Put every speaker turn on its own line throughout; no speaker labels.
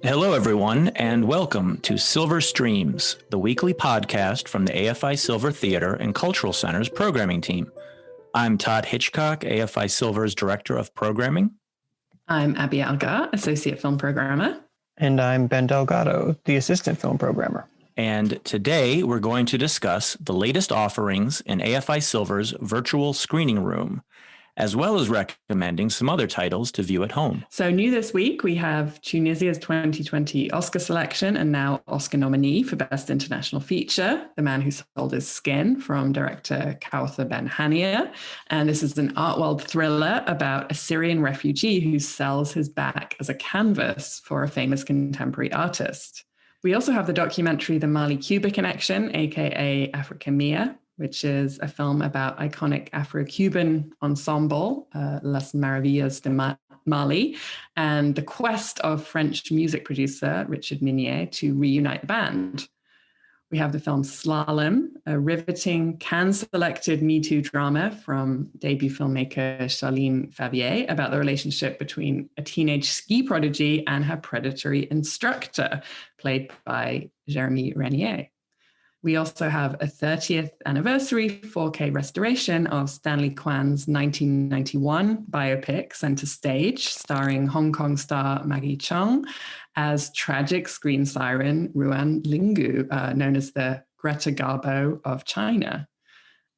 Hello, everyone, and welcome to Silver Streams, the weekly podcast from the AFI Silver Theatre and Cultural Center's programming team. I'm Todd Hitchcock, AFI Silver's Director of Programming.
I'm Abby Algar, Associate Film Programmer.
And I'm Ben Delgado, the Assistant Film Programmer.
And today we're going to discuss the latest offerings in AFI Silver's virtual screening room, as well as recommending some other titles to view at home.
So new this week, we have Tunisia's 2020 Oscar selection and now Oscar nominee for Best International Feature, The Man Who Sold His Skin, from director Kauthar Ben Hania. And this is an art world thriller about a Syrian refugee who sells his back as a canvas for a famous contemporary artist. We also have the documentary The MALI-CUBA Connection, aka Africa Mia, which is a film about iconic Afro-Cuban ensemble, Las Maravillas de Mali, and the quest of French music producer Richard Minier to reunite the band. We have the film Slalom, a riveting Cannes-selected Me Too drama from debut filmmaker Charline Favier about the relationship between a teenage ski prodigy and her predatory instructor, played by Jeremy Renier. We also have a 30th anniversary 4K restoration of Stanley Kwan's 1991 biopic, Center Stage, starring Hong Kong star Maggie Cheung as tragic screen siren Ruan Lingu, known as the Greta Garbo of China.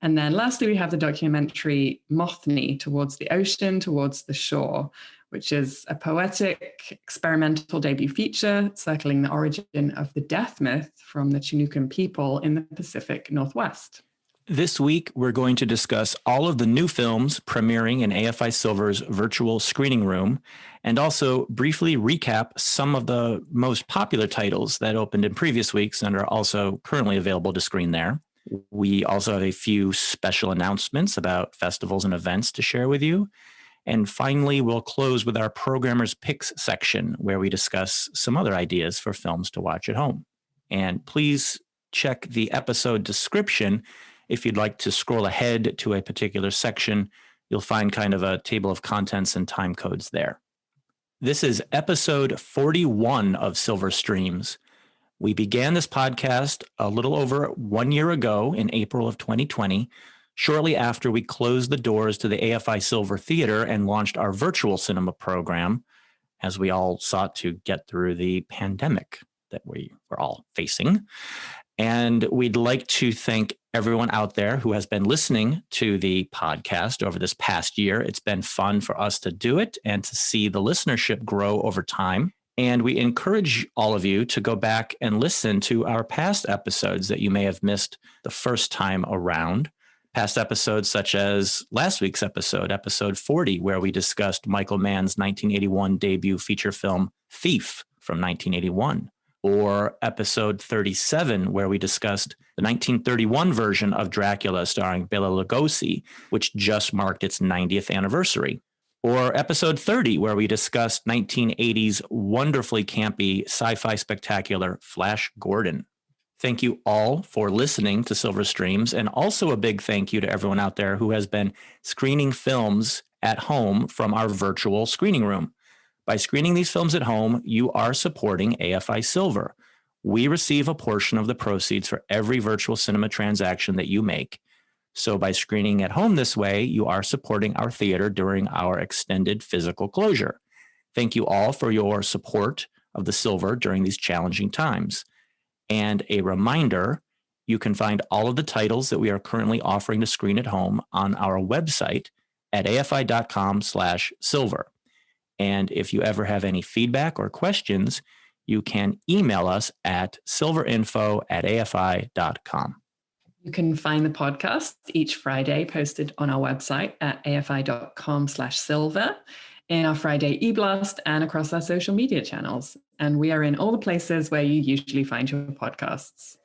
And then lastly, we have the documentary Mothni, Towards the Ocean, Towards the Shore, which is a poetic experimental debut feature circling the origin of the death myth from the Chinookan people in the Pacific Northwest.
This week, we're going to discuss all of the new films premiering in AFI Silver's virtual screening room, and also briefly recap some of the most popular titles that opened in previous weeks and are also currently available to screen there. We also have a few special announcements about festivals and events to share with you. And finally, we'll close with our Programmer's Picks section, where we discuss some other ideas for films to watch at home. And please check the episode description. If you'd like to scroll ahead to a particular section, you'll find kind of a table of contents and time codes there. This is episode 41 of Silver Streams. We began this podcast a little over 1 year ago in April of 2020, shortly after we closed the doors to the AFI Silver Theatre and launched our virtual cinema program, as we all sought to get through the pandemic that we were all facing. And we'd like to thank everyone out there who has been listening to the podcast over this past year. It's been fun for us to do it and to see the listenership grow over time. And we encourage all of you to go back and listen to our past episodes that you may have missed the first time around. Past episodes such as last week's episode, episode 40, where we discussed Michael Mann's 1981 debut feature film, Thief, from 1981. Or episode 37, where we discussed the 1931 version of Dracula starring Bela Lugosi, which just marked its 90th anniversary. Or episode 30, where we discussed 1980's wonderfully campy sci-fi spectacular Flash Gordon. Thank you all for listening to Silver Streams, and also a big thank you to everyone out there who has been screening films at home from our virtual screening room. By screening these films at home, you are supporting AFI Silver. We receive a portion of the proceeds for every virtual cinema transaction that you make. So by screening at home this way, you are supporting our theater during our extended physical closure. Thank you all for your support of the Silver during these challenging times. And a reminder, you can find all of the titles that we are currently offering to screen at home on our website at afi.com/silver. And if you ever have any feedback or questions, you can email us at silverinfo@afi.com.
You can find the podcast each Friday posted on our website at afi.com/silver, in our Friday e-blast, and across our social media channels. And we are in all the places where you usually find your podcasts.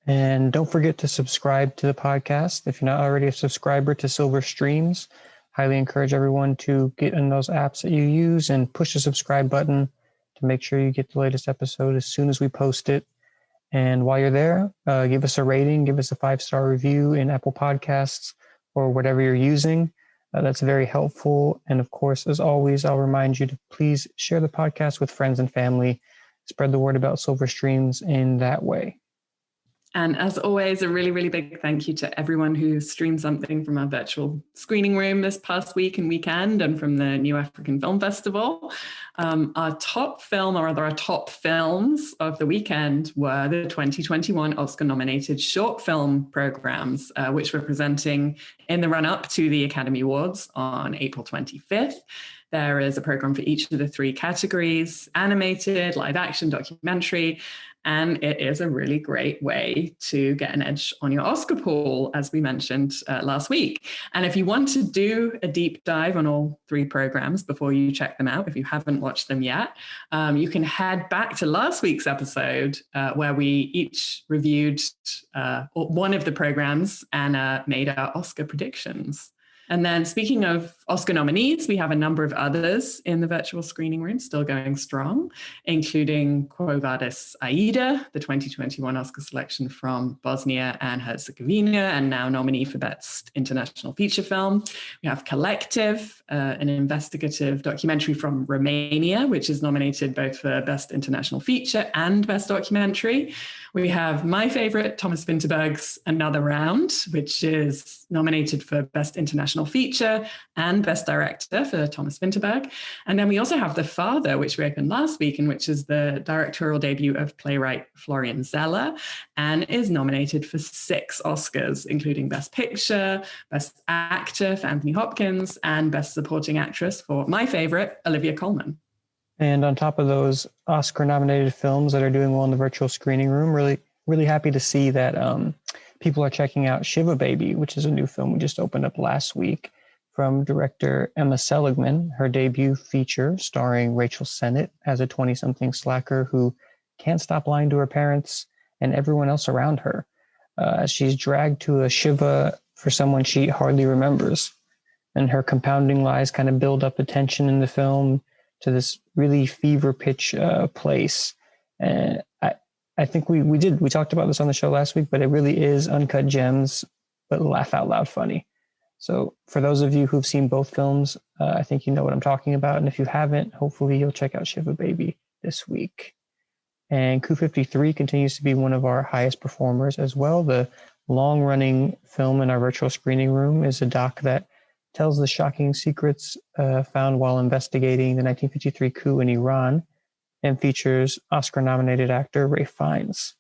And don't forget to subscribe to the podcast. If you're not already a subscriber to Silver Streams, highly encourage everyone to get in those apps that you use and push the subscribe button to make sure you get the latest episode as soon as we post it. And while you're there, give us a rating, give us a 5-star review in Apple Podcasts or whatever you're using. That's very helpful. And of course, as always, I'll remind you to please share the podcast with friends and family. spread the word about Silver Streams in that way.
And as always, a really, really big thank you to everyone who streamed something from our virtual screening room this past week and weekend and from the New African Film Festival. Our top film, or rather our top films of the weekend, were the 2021 Oscar-nominated short film programs, which we're presenting in the run-up to the Academy Awards on April 25th. There is a program for each of the three categories: animated, live action, documentary. And it is a really great way to get an edge on your Oscar pool, as we mentioned last week. And if you want to do a deep dive on all three programs before you check them out, if you haven't watched them yet, you can head back to last week's episode where we each reviewed one of the programs and made our Oscar predictions. And then speaking of Oscar nominees, we have a number of others in the virtual screening room still going strong, including Quo Vadis Aida, the 2021 Oscar selection from Bosnia and Herzegovina, and now nominee for Best International Feature Film. We have Collective, an investigative documentary from Romania, which is nominated both for Best International Feature and Best Documentary. We have my favorite, Thomas Vinterberg's Another Round, which is nominated for Best International Feature and Best Director for Thomas Vinterberg. And then we also have The Father, which we opened last week, and which is the directorial debut of playwright Florian Zeller, and is nominated for 6 Oscars, including Best Picture, Best Actor for Anthony Hopkins, and Best Supporting Actress for my favorite, Olivia Colman.
And on top of those Oscar-nominated films that are doing well in the virtual screening room, really happy to see that people are checking out Shiva Baby, which is a new film we just opened up last week from director Emma Seligman, her debut feature starring Rachel Sennett as a 20-something slacker who can't stop lying to her parents and everyone else around her. She's dragged to a Shiva for someone she hardly remembers. And her compounding lies kind of build up the tension in the film to this really fever pitch place. And I think we talked about this on the show last week, but it really is uncut gems, but laugh out loud funny. So for those of you who've seen both films, I think you know what I'm talking about. And if you haven't, hopefully you'll check out Shiva Baby this week. And Coup 53 continues to be one of our highest performers as well. The long-running film in our virtual screening room is a doc that tells the shocking secrets found while investigating the 1953 coup in Iran and features Oscar-nominated actor Ralph Fiennes.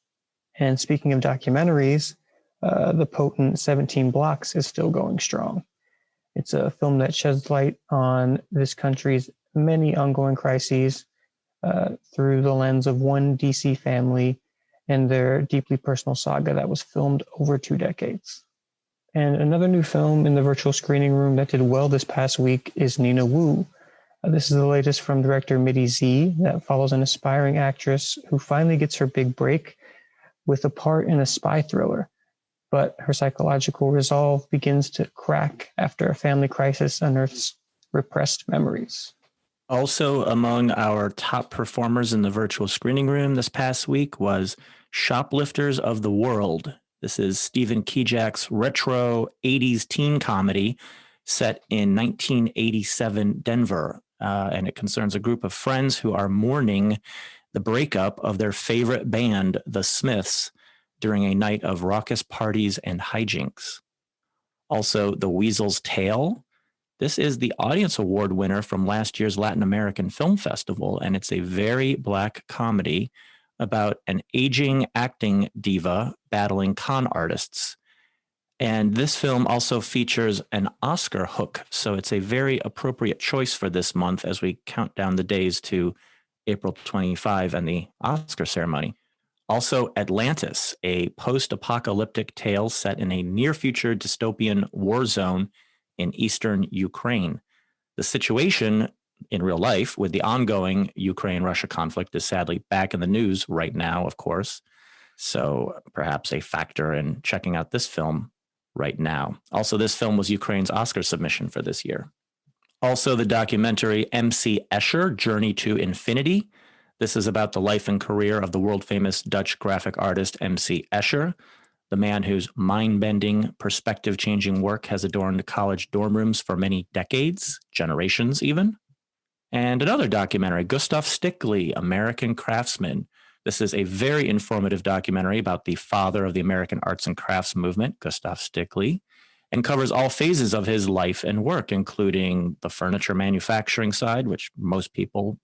And speaking of documentaries, the potent 17 Blocks is still going strong. It's a film that sheds light on this country's many ongoing crises through the lens of one DC family and their deeply personal saga that was filmed over 2 decades. And another new film in the virtual screening room that did well this past week is Nina Wu. This is the latest from director Mitty Z that follows an aspiring actress who finally gets her big break with a part in a spy thriller. But her psychological resolve begins to crack after a family crisis unearths repressed memories.
Also among our top performers in the virtual screening room this past week was Shoplifters of the World. This is Stephen Kijak's retro 80s teen comedy set in 1987 Denver. And it concerns a group of friends who are mourning the breakup of their favorite band, The Smiths, during a night of raucous parties and hijinks. Also, The Weasel's Tale. This is the Audience Award winner from last year's Latin American Film Festival, and it's a very Black comedy about an aging acting diva battling con artists. And this film also features an Oscar hook, so it's a very appropriate choice for this month as we count down the days to April 25 and the Oscar ceremony. Also, Atlantis, a post-apocalyptic tale set in a near-future dystopian war zone in eastern Ukraine. The situation in real life with the ongoing Ukraine-Russia conflict is sadly back in the news right now, of course. So perhaps a factor in checking out this film right now. Also, this film was Ukraine's Oscar submission for this year. Also, the documentary MC Escher, Journey to Infinity. This is about the life and career of the world-famous Dutch graphic artist MC Escher, the man whose mind-bending, perspective-changing work has adorned college dorm rooms for many decades, generations even. And another documentary, Gustav Stickley, American Craftsman. This is a very informative documentary about the father of the American arts and crafts movement, Gustav Stickley, and covers all phases of his life and work, including the furniture manufacturing side, which most people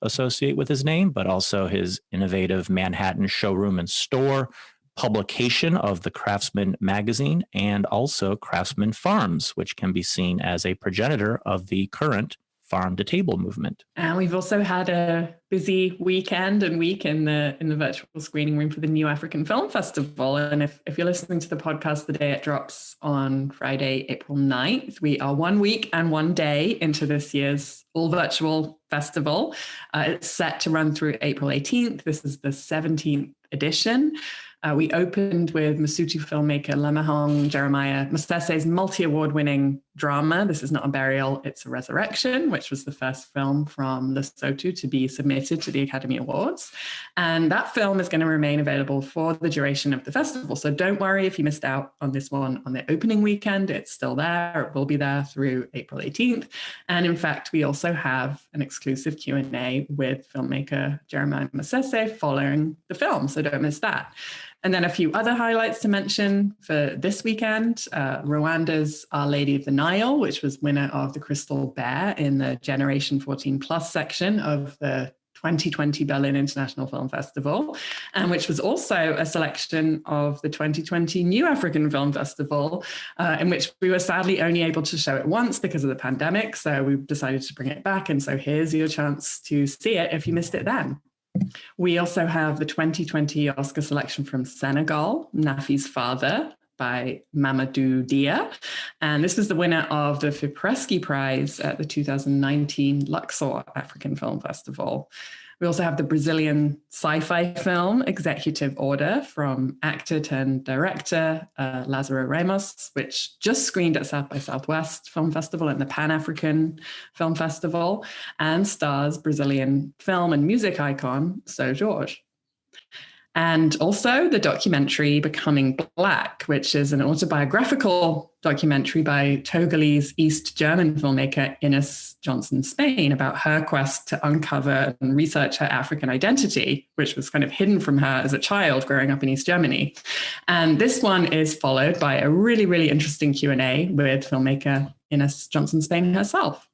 associate with his name, but also his innovative Manhattan showroom and store, publication of the Craftsman magazine, and also Craftsman Farms, which can be seen as a progenitor of the current farm-to-table movement.
And we've also had a busy weekend and week in the virtual screening room for the New African Film Festival. And if you're listening to the podcast the day it drops on Friday, April 9th, we are 1 week and 1 day into this year's all-virtual festival. It's set to run through April 18th. This is the 17th edition. We opened with Masutu filmmaker Lemahong Jeremiah Masese's multi-award-winning drama, This Is Not a Burial, It's a Resurrection, which was the first film from Lesotho to be submitted to the Academy Awards. And that film is going to remain available for the duration of the festival. So don't worry if you missed out on this one on the opening weekend. It's still there. It will be there through April 18th. And in fact, we also have an exclusive Q&A with filmmaker Jeremiah Masese following the film. So don't miss that. And then a few other highlights to mention for this weekend. Rwanda's Our Lady of the Nile, which was winner of the Crystal Bear in the Generation 14 Plus section of the 2020 Berlin International Film Festival, and which was also a selection of the 2020 New African Film Festival, in which we were sadly only able to show it once because of the pandemic. So we decided to bring it back. And so here's your chance to see it if you missed it then. We also have the 2020 Oscar selection from Senegal, Nafi's Father, by Mamadou Dia. And this was the winner of the Fipresci Prize at the 2019 Luxor African Film Festival. We also have the Brazilian sci-fi film Executive Order from actor turned director Lázaro Ramos, which just screened at South by Southwest Film Festival and the Pan-African Film Festival, and stars Brazilian film and music icon So Jorge. And also the documentary Becoming Black, which is an autobiographical documentary by Togolese East German filmmaker Ines Johnson-Spain about her quest to uncover and research her African identity, which was kind of hidden from her as a child growing up in East Germany. And this one is followed by a really, really interesting Q&A with filmmaker Ines Johnson-Spain herself.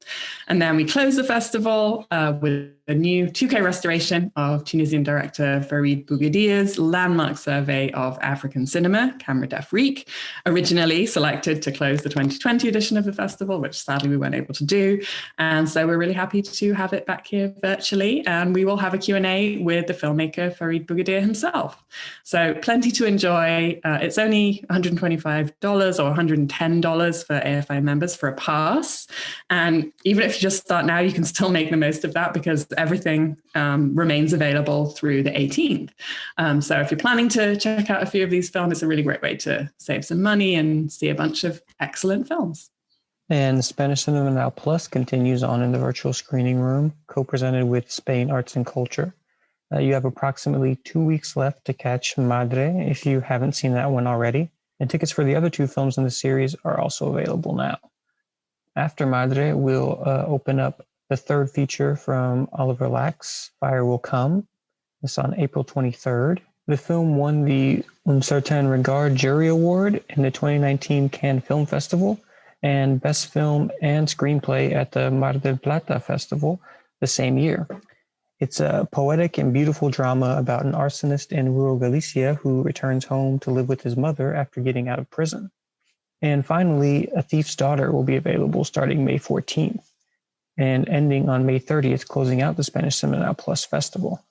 And then we close the festival with a new 2K restoration of Tunisian director Farid Bougadia's landmark survey of African cinema, Camera d'Afrique, originally selected to close the 2020 edition of the festival, which sadly we weren't able to do. And so we're really happy to have it back here virtually. And we will have a Q&A with the filmmaker Farid Bougadia himself. So plenty to enjoy. It's only $125 or $110 for AFI members for a pass. And even if you just start now, you can still make the most of that because everything remains available through the 18th. So if you're planning to check out a few of these films, it's a really great way to save some money and see a bunch of excellent films.
And Spanish Cinema Now Plus continues on in the virtual screening room, co-presented with Spain Arts and Culture. You have approximately 2 weeks left to catch Madre if you haven't seen that one already. And tickets for the other two films in the series are also available now. After Madre, we'll open up the third feature from Oliver Lack's Fire Will Come. It's on April 23rd. The film won the Un Certain Regard Jury Award in the 2019 Cannes Film Festival and Best Film and Screenplay at the Mar del Plata Festival the same year. It's a poetic and beautiful drama about an arsonist in rural Galicia who returns home to live with his mother after getting out of prison. And finally, A Thief's Daughter will be available starting May 14th and ending on May 30th, closing out the Spanish Cinema Now Plus Festival.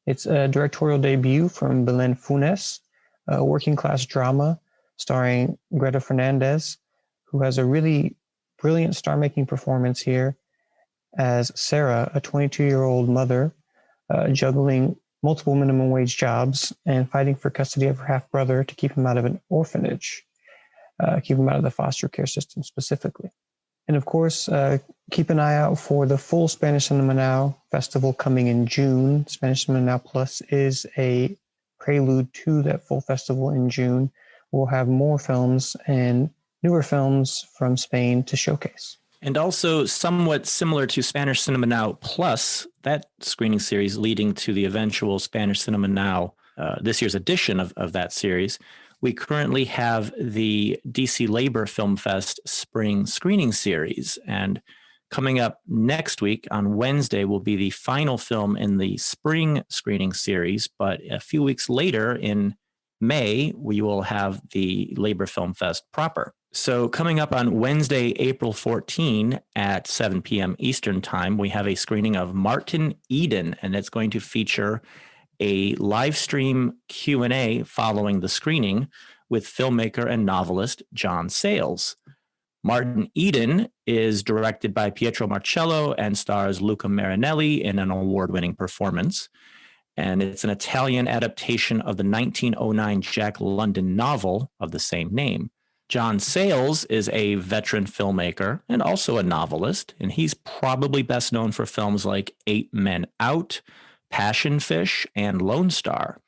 It's a directorial debut from Belén Funes, a working-class drama starring Greta Fernandez, who has a really brilliant star-making performance here as Sarah, a 22-year-old mother, juggling multiple minimum wage jobs and fighting for custody of her half-brother to keep him out of an orphanage. Keep them out of the foster care system specifically. And of course, keep an eye out for the full Spanish Cinema Now Festival coming in June. Spanish Cinema Now Plus is a prelude to that full festival in June. We'll have more films and newer films from Spain to showcase.
And also somewhat similar to Spanish Cinema Now Plus, that screening series leading to the eventual Spanish Cinema Now, this year's edition of that series, we currently have the DC Labor Film Fest Spring Screening Series. And coming up next week on Wednesday will be the final film in the Spring Screening Series. But a few weeks later in May, we will have the Labor Film Fest proper. So coming up on Wednesday, April 14 at 7 p.m. Eastern Time, we have a screening of Martin Eden, and it's going to feature a live stream Q&A following the screening with filmmaker and novelist John Sayles. Martin Eden is directed by Pietro Marcello and stars Luca Marinelli in an award-winning performance. And it's an Italian adaptation of the 1909 Jack London novel of the same name. John Sayles is a veteran filmmaker and also a novelist, and he's probably best known for films like 8 Men Out, Passion Fish, and Lone Star,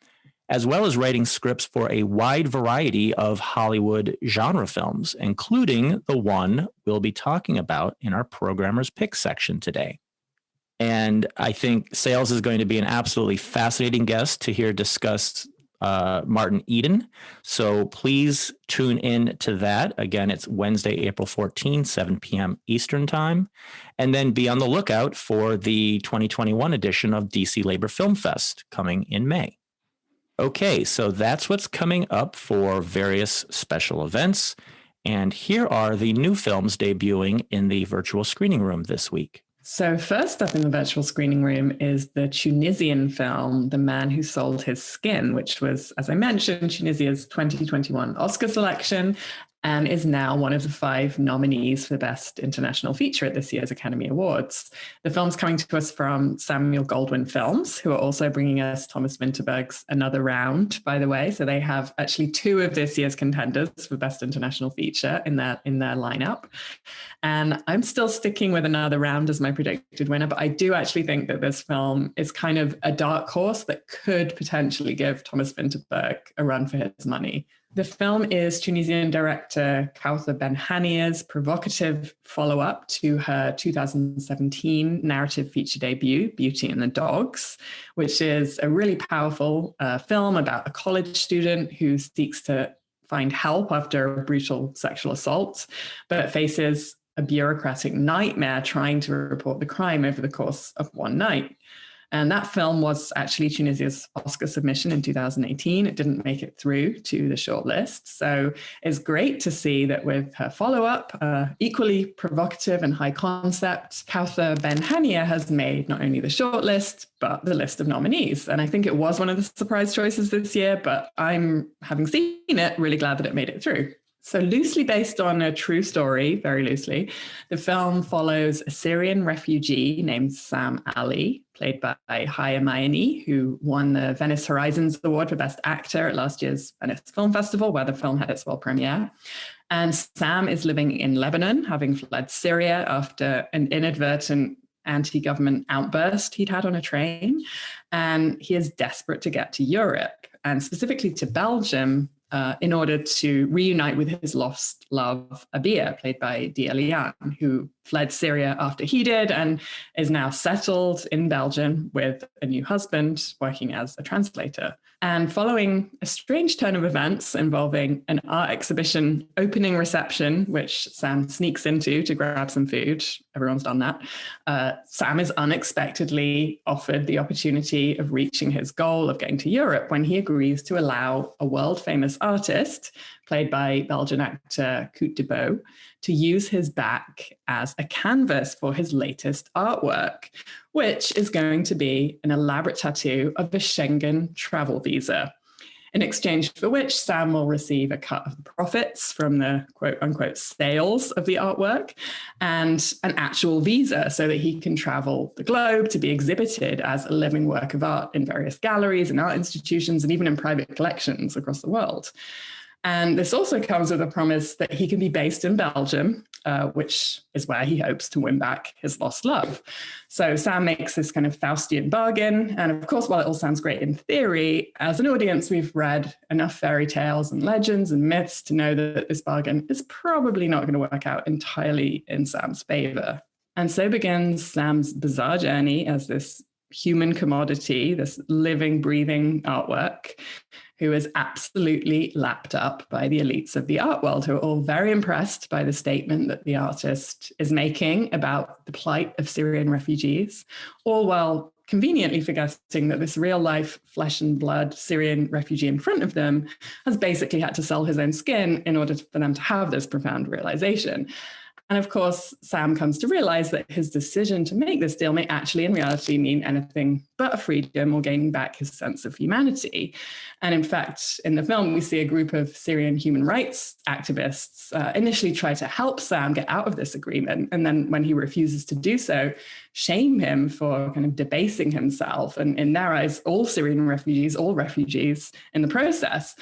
as well as writing scripts for a wide variety of Hollywood genre films, including the one we'll be talking about in our Programmer's Pick section today. And I think Sayles is going to be an absolutely fascinating guest to hear discuss Martin Eden. So please tune in to that. Again, it's Wednesday, April 14, 7 p.m. Eastern Time. And then be on the lookout for the 2021 edition of DC Labor Film Fest coming in May. Okay, so that's what's coming up for various special events. And here are the new films debuting in the virtual screening room this week.
So first up in the virtual screening room is the Tunisian film, The Man Who Sold His Skin, which was, as I mentioned, Tunisia's 2021 Oscar selection and is now one of the 5 nominees for Best International Feature at this year's Academy Awards. The film's coming to us from Samuel Goldwyn Films, who are also bringing us Thomas Vinterberg's Another Round, by the way. So they have actually 2 of this year's contenders for Best International Feature in their lineup. And I'm still sticking with Another Round as my predicted winner, but I do actually think that this film is kind of a dark horse that could potentially give Thomas Vinterberg a run for his money. The film is Tunisian director Kawthar Benhania's provocative follow-up to her 2017 narrative feature debut, Beauty and the Dogs, which is a really powerful film about a college student who seeks to find help after a brutal sexual assault, but faces a bureaucratic nightmare trying to report the crime over the course of one night. And that film was actually Tunisia's Oscar submission in 2018. It didn't make it through to the shortlist. So it's great to see that with her follow-up, equally provocative and high concept, Kawthar Benhania has made not only the shortlist, but the list of nominees. And I think it was one of the surprise choices this year, but I'm, having seen it, really glad that it made it through. So loosely based on a true story, very loosely, the film follows a Syrian refugee named Sam Ali, played by Haya Mayani, who won the Venice Horizons Award for Best Actor at last year's Venice Film Festival, where the film had its world premiere. And Sam is living in Lebanon, having fled Syria after an inadvertent anti-government outburst he'd had on a train. And he is desperate to get to Europe, and specifically to Belgium, in order to reunite with his lost love, Abia, played by Dia Lian, who fled Syria after he did and is now settled in Belgium with a new husband working as a translator. And following a strange turn of events involving an art exhibition opening reception, which Sam sneaks into to grab some food, everyone's done that, Sam is unexpectedly offered the opportunity of reaching his goal of getting to Europe when he agrees to allow a world-famous artist, played by Belgian actor Koet de Beau, to use his back as a canvas for his latest artwork, which is going to be an elaborate tattoo of a Schengen travel visa, in exchange for which Sam will receive a cut of the profits from the quote-unquote sales of the artwork and an actual visa so that he can travel the globe to be exhibited as a living work of art in various galleries and art institutions and even in private collections across the world. And this also comes with a promise that he can be based in Belgium, which is where he hopes to win back his lost love. So Sam makes this kind of Faustian bargain. And of course, while it all sounds great in theory, as an audience, we've read enough fairy tales and legends and myths to know that this bargain is probably not going to work out entirely in Sam's favor. And so begins Sam's bizarre journey as this human commodity, this living, breathing artwork, who is absolutely lapped up by the elites of the art world, who are all very impressed by the statement that the artist is making about the plight of Syrian refugees, all while conveniently forgetting that this real-life, flesh and blood Syrian refugee in front of them has basically had to sell his own skin in order for them to have this profound realization. And of course, Sam comes to realize that his decision to make this deal may actually in reality mean anything but a freedom or gaining back his sense of humanity. And in fact, in the film, we see a group of Syrian human rights activists initially try to help Sam get out of this agreement. And then when he refuses to do so, shame him for kind of debasing himself. And in their eyes, all Syrian refugees, all refugees in the process,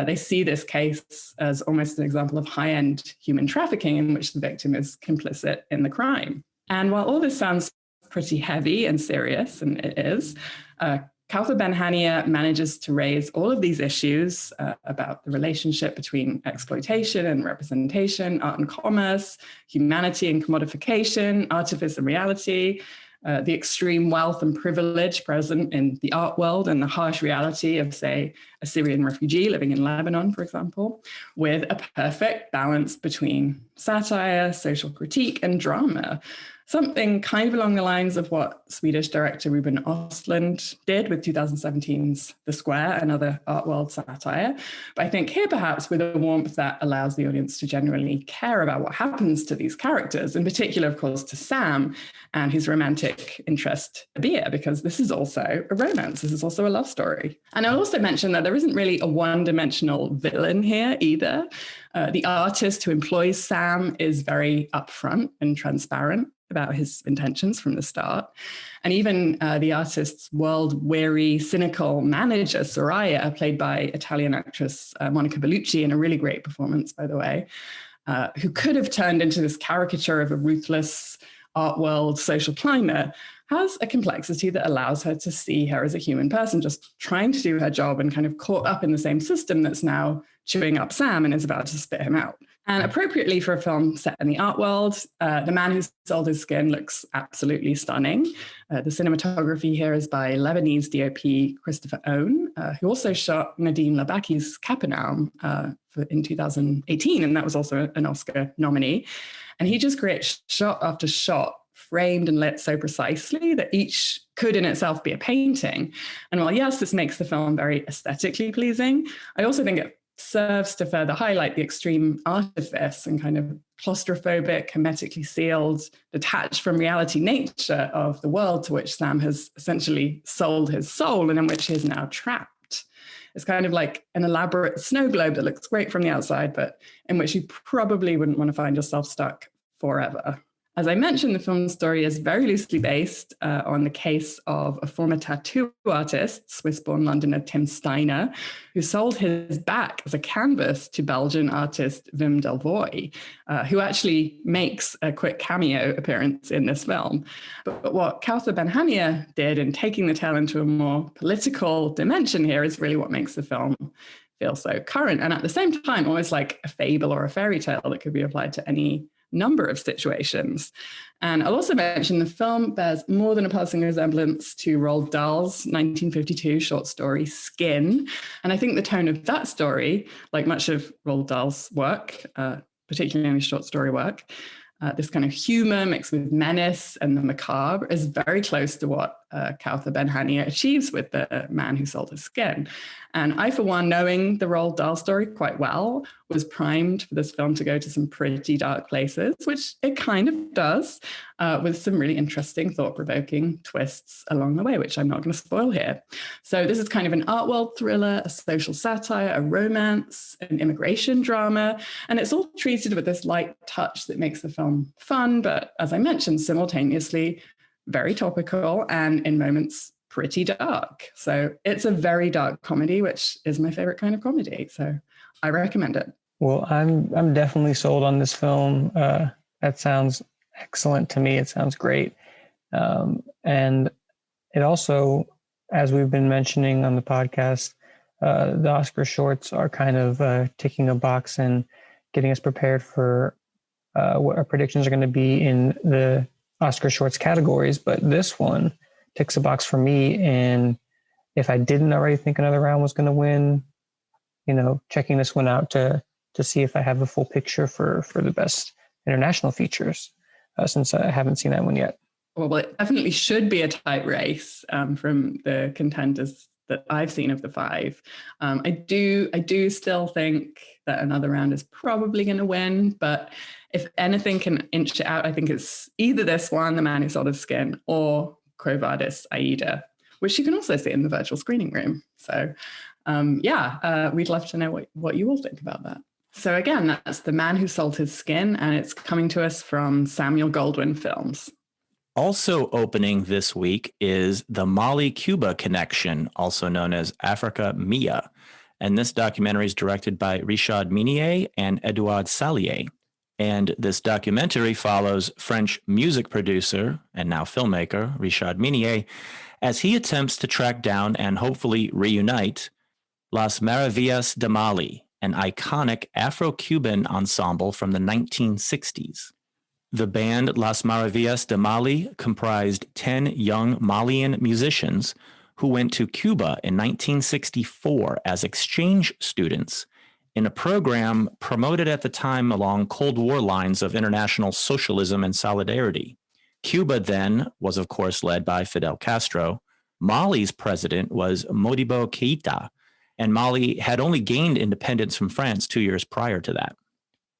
they see this case as almost an example of high-end human trafficking in which the victim is complicit in the crime. And while all this sounds pretty heavy and serious, and it is, Kauthar Ben-Hania manages to raise all of these issues about the relationship between exploitation and representation, art and commerce, humanity and commodification, artifice and reality, the extreme wealth and privilege present in the art world and the harsh reality of, say, a Syrian refugee living in Lebanon, for example, with a perfect balance between satire, social critique, and drama. Something kind of along the lines of what Swedish director Ruben Östlund did with 2017's The Square, another art world satire. But I think here perhaps with a warmth that allows the audience to genuinely care about what happens to these characters, in particular, of course, to Sam and his romantic interest, Abia, because this is also a romance. This is also a love story. And I'll also mention that there isn't really a one-dimensional villain here either. The artist who employs Sam is very upfront and transparent about his intentions from the start. And even the artist's world-weary, cynical manager, Soraya, played by Italian actress Monica Bellucci in a really great performance, by the way, who could have turned into this caricature of a ruthless art world social climber, has a complexity that allows her to see her as a human person, just trying to do her job and kind of caught up in the same system that's now chewing up Sam and is about to spit him out. And appropriately for a film set in the art world, the man who sold his skin looks absolutely stunning. The cinematography here is by Lebanese DOP Christopher Owen, who also shot Nadim Labaki's Capernaum in 2018, and that was also an Oscar nominee. And he just creates shot after shot, framed and lit so precisely that each could in itself be a painting. And while yes, this makes the film very aesthetically pleasing, I also think it serves to further highlight the extreme artifice and kind of claustrophobic, hermetically sealed, detached from reality nature of the world to which Sam has essentially sold his soul and in which he is now trapped. It's kind of like an elaborate snow globe that looks great from the outside, but in which you probably wouldn't want to find yourself stuck forever. As I mentioned, the film story is very loosely based on the case of a former tattoo artist, Swiss-born Londoner Tim Steiner, who sold his back as a canvas to Belgian artist Wim Delvoye, who actually makes a quick cameo appearance in this film. But what Kauthar Ben-Hania did in taking the tale into a more political dimension here is really what makes the film feel so current, and at the same time, almost like a fable or a fairy tale that could be applied to any number of situations. And I'll also mention the film bears more than a passing resemblance to Roald Dahl's 1952 short story Skin. And I think the tone of that story, like much of Roald Dahl's work, particularly his short story work, this kind of humor mixed with menace and the macabre is very close to what Kauthar Ben-Hania achieves with The Man Who Sold His Skin. And I, for one, knowing the Roald Dahl story quite well, was primed for this film to go to some pretty dark places, which it kind of does, with some really interesting, thought-provoking twists along the way, which I'm not going to spoil here. So this is kind of an art world thriller, a social satire, a romance, an immigration drama, and it's all treated with this light touch that makes the film fun, but as I mentioned, simultaneously very topical and in moments pretty dark. So it's a very dark comedy, which is my favorite kind of comedy. So I recommend it.
Well, I'm definitely sold on this film. That sounds excellent to me. It sounds great. And it also, as we've been mentioning on the podcast, the Oscar shorts are kind of ticking a box and getting us prepared for what our predictions are going to be in the Oscar shorts categories. But this one ticks a box for me. And if I didn't already think another round was going to win, checking this one out to see if I have the full picture for the best international features, since I haven't seen that one yet.
Well, it definitely should be a tight race from the contenders that I've seen of the 5. I do still think that another round is probably going to win, but if anything can inch it out, I think it's either this one, The Man Who Sold His Skin, or Quo Vadis, Aida, which you can also see in the virtual screening room. So we'd love to know what you all think about that. So again, that's The Man Who Sold His Skin, and it's coming to us from Samuel Goldwyn Films.
Also opening this week is the MALI-CUBA Connection, also known as Africa Mia. And this documentary is directed by Richard Minier and Edouard Salier. And this documentary follows French music producer and now filmmaker Richard Minier as he attempts to track down and hopefully reunite Las Maravillas de Mali, an iconic Afro-Cuban ensemble from the 1960s. The band Las Maravillas de Mali comprised 10 young Malian musicians who went to Cuba in 1964 as exchange students in a program promoted at the time along Cold War lines of international socialism and solidarity. Cuba then was, of course, led by Fidel Castro. Mali's president was Modibo Keïta, and Mali had only gained independence from France 2 years prior to that.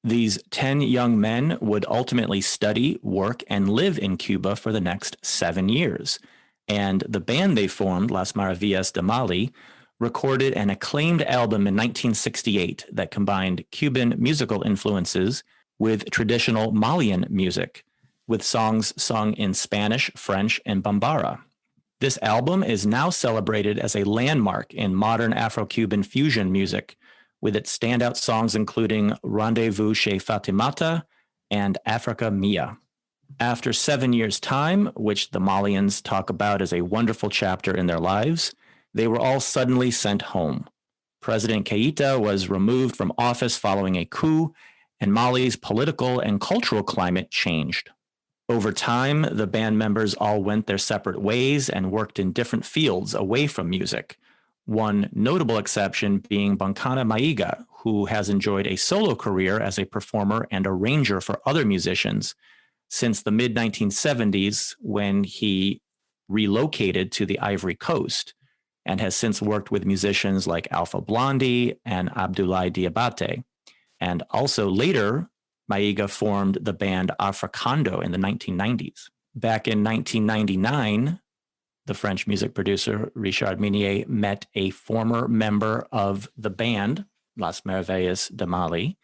These 10 young men would ultimately study, work, and live in Cuba for the next 7 years. And the band they formed, Las Maravillas de Mali, recorded an acclaimed album in 1968 that combined Cuban musical influences with traditional Malian music, with songs sung in Spanish, French, and Bambara. This album is now celebrated as a landmark in modern Afro-Cuban fusion music, with its standout songs including Rendezvous Chez Fatimata and Africa Mia. After 7 years' time, which the Malians talk about as a wonderful chapter in their lives, they were all suddenly sent home. President Keïta was removed from office following a coup, and Mali's political and cultural climate changed. Over time, the band members all went their separate ways and worked in different fields away from music. One notable exception being Bankana Maiga, who has enjoyed a solo career as a performer and arranger for other musicians since the mid-1970s, when he relocated to the Ivory Coast and has since worked with musicians like Alpha Blondy and Abdoulaye Diabate. And also later, Maiga formed the band Africando in the 1990s. Back in 1999, the French music producer Richard Minier met a former member of the band, Las Maravillas de Mali,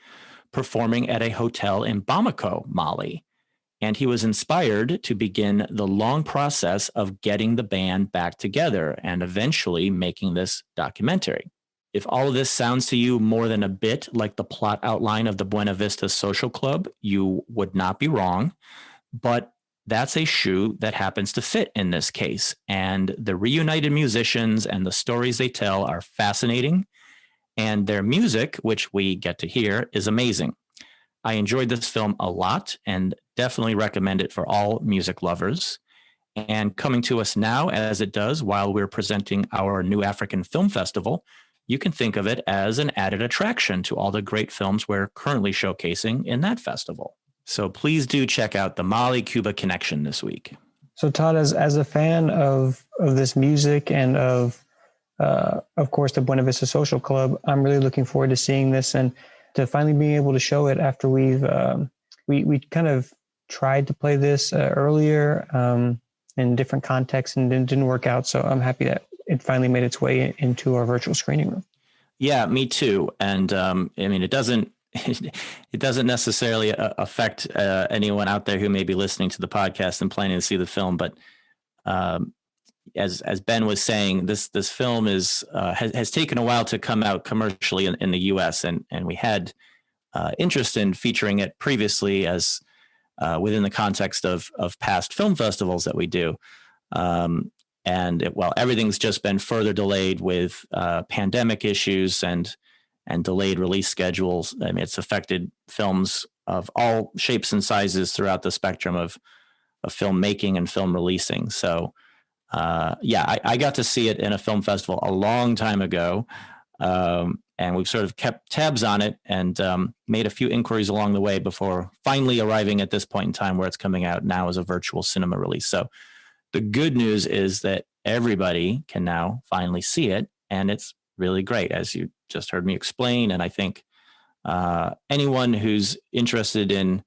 performing at a hotel in Bamako, Mali. And he was inspired to begin the long process of getting the band back together and eventually making this documentary. If all of this sounds to you more than a bit like the plot outline of the Buena Vista Social Club, you would not be wrong. But that's a shoe that happens to fit in this case. And the reunited musicians and the stories they tell are fascinating. And their music, which we get to hear, is amazing. I enjoyed this film a lot and definitely recommend it for all music lovers. And coming to us now, as it does while we're presenting our New African Film Festival, you can think of it as an added attraction to all the great films we're currently showcasing in that festival. So please do check out the MALI-CUBA Connection this week.
So Todd, as a fan of this music and of course, the Buena Vista Social Club, I'm really looking forward to seeing this and to finally being able to show it after we kind of tried to play this earlier in different contexts and didn't work out. So I'm happy that it finally made its way into our virtual screening room.
Yeah, me too. And I mean, it doesn't necessarily affect anyone out there who may be listening to the podcast and planning to see the film, but as Ben was saying, this film has taken a while to come out commercially in the U.S. and we had interest in featuring it previously as within the context of past film festivals that we do. Everything's just been further delayed with pandemic issues and delayed release schedules. I mean, it's affected films of all shapes and sizes throughout the spectrum of filmmaking and film releasing. So, I got to see it in a film festival a long time ago. And we've sort of kept tabs on it and made a few inquiries along the way before finally arriving at this point in time where it's coming out now as a virtual cinema release. So the good news is that everybody can now finally see it, and it's really great, as you just heard me explain. And I think anyone who's interested in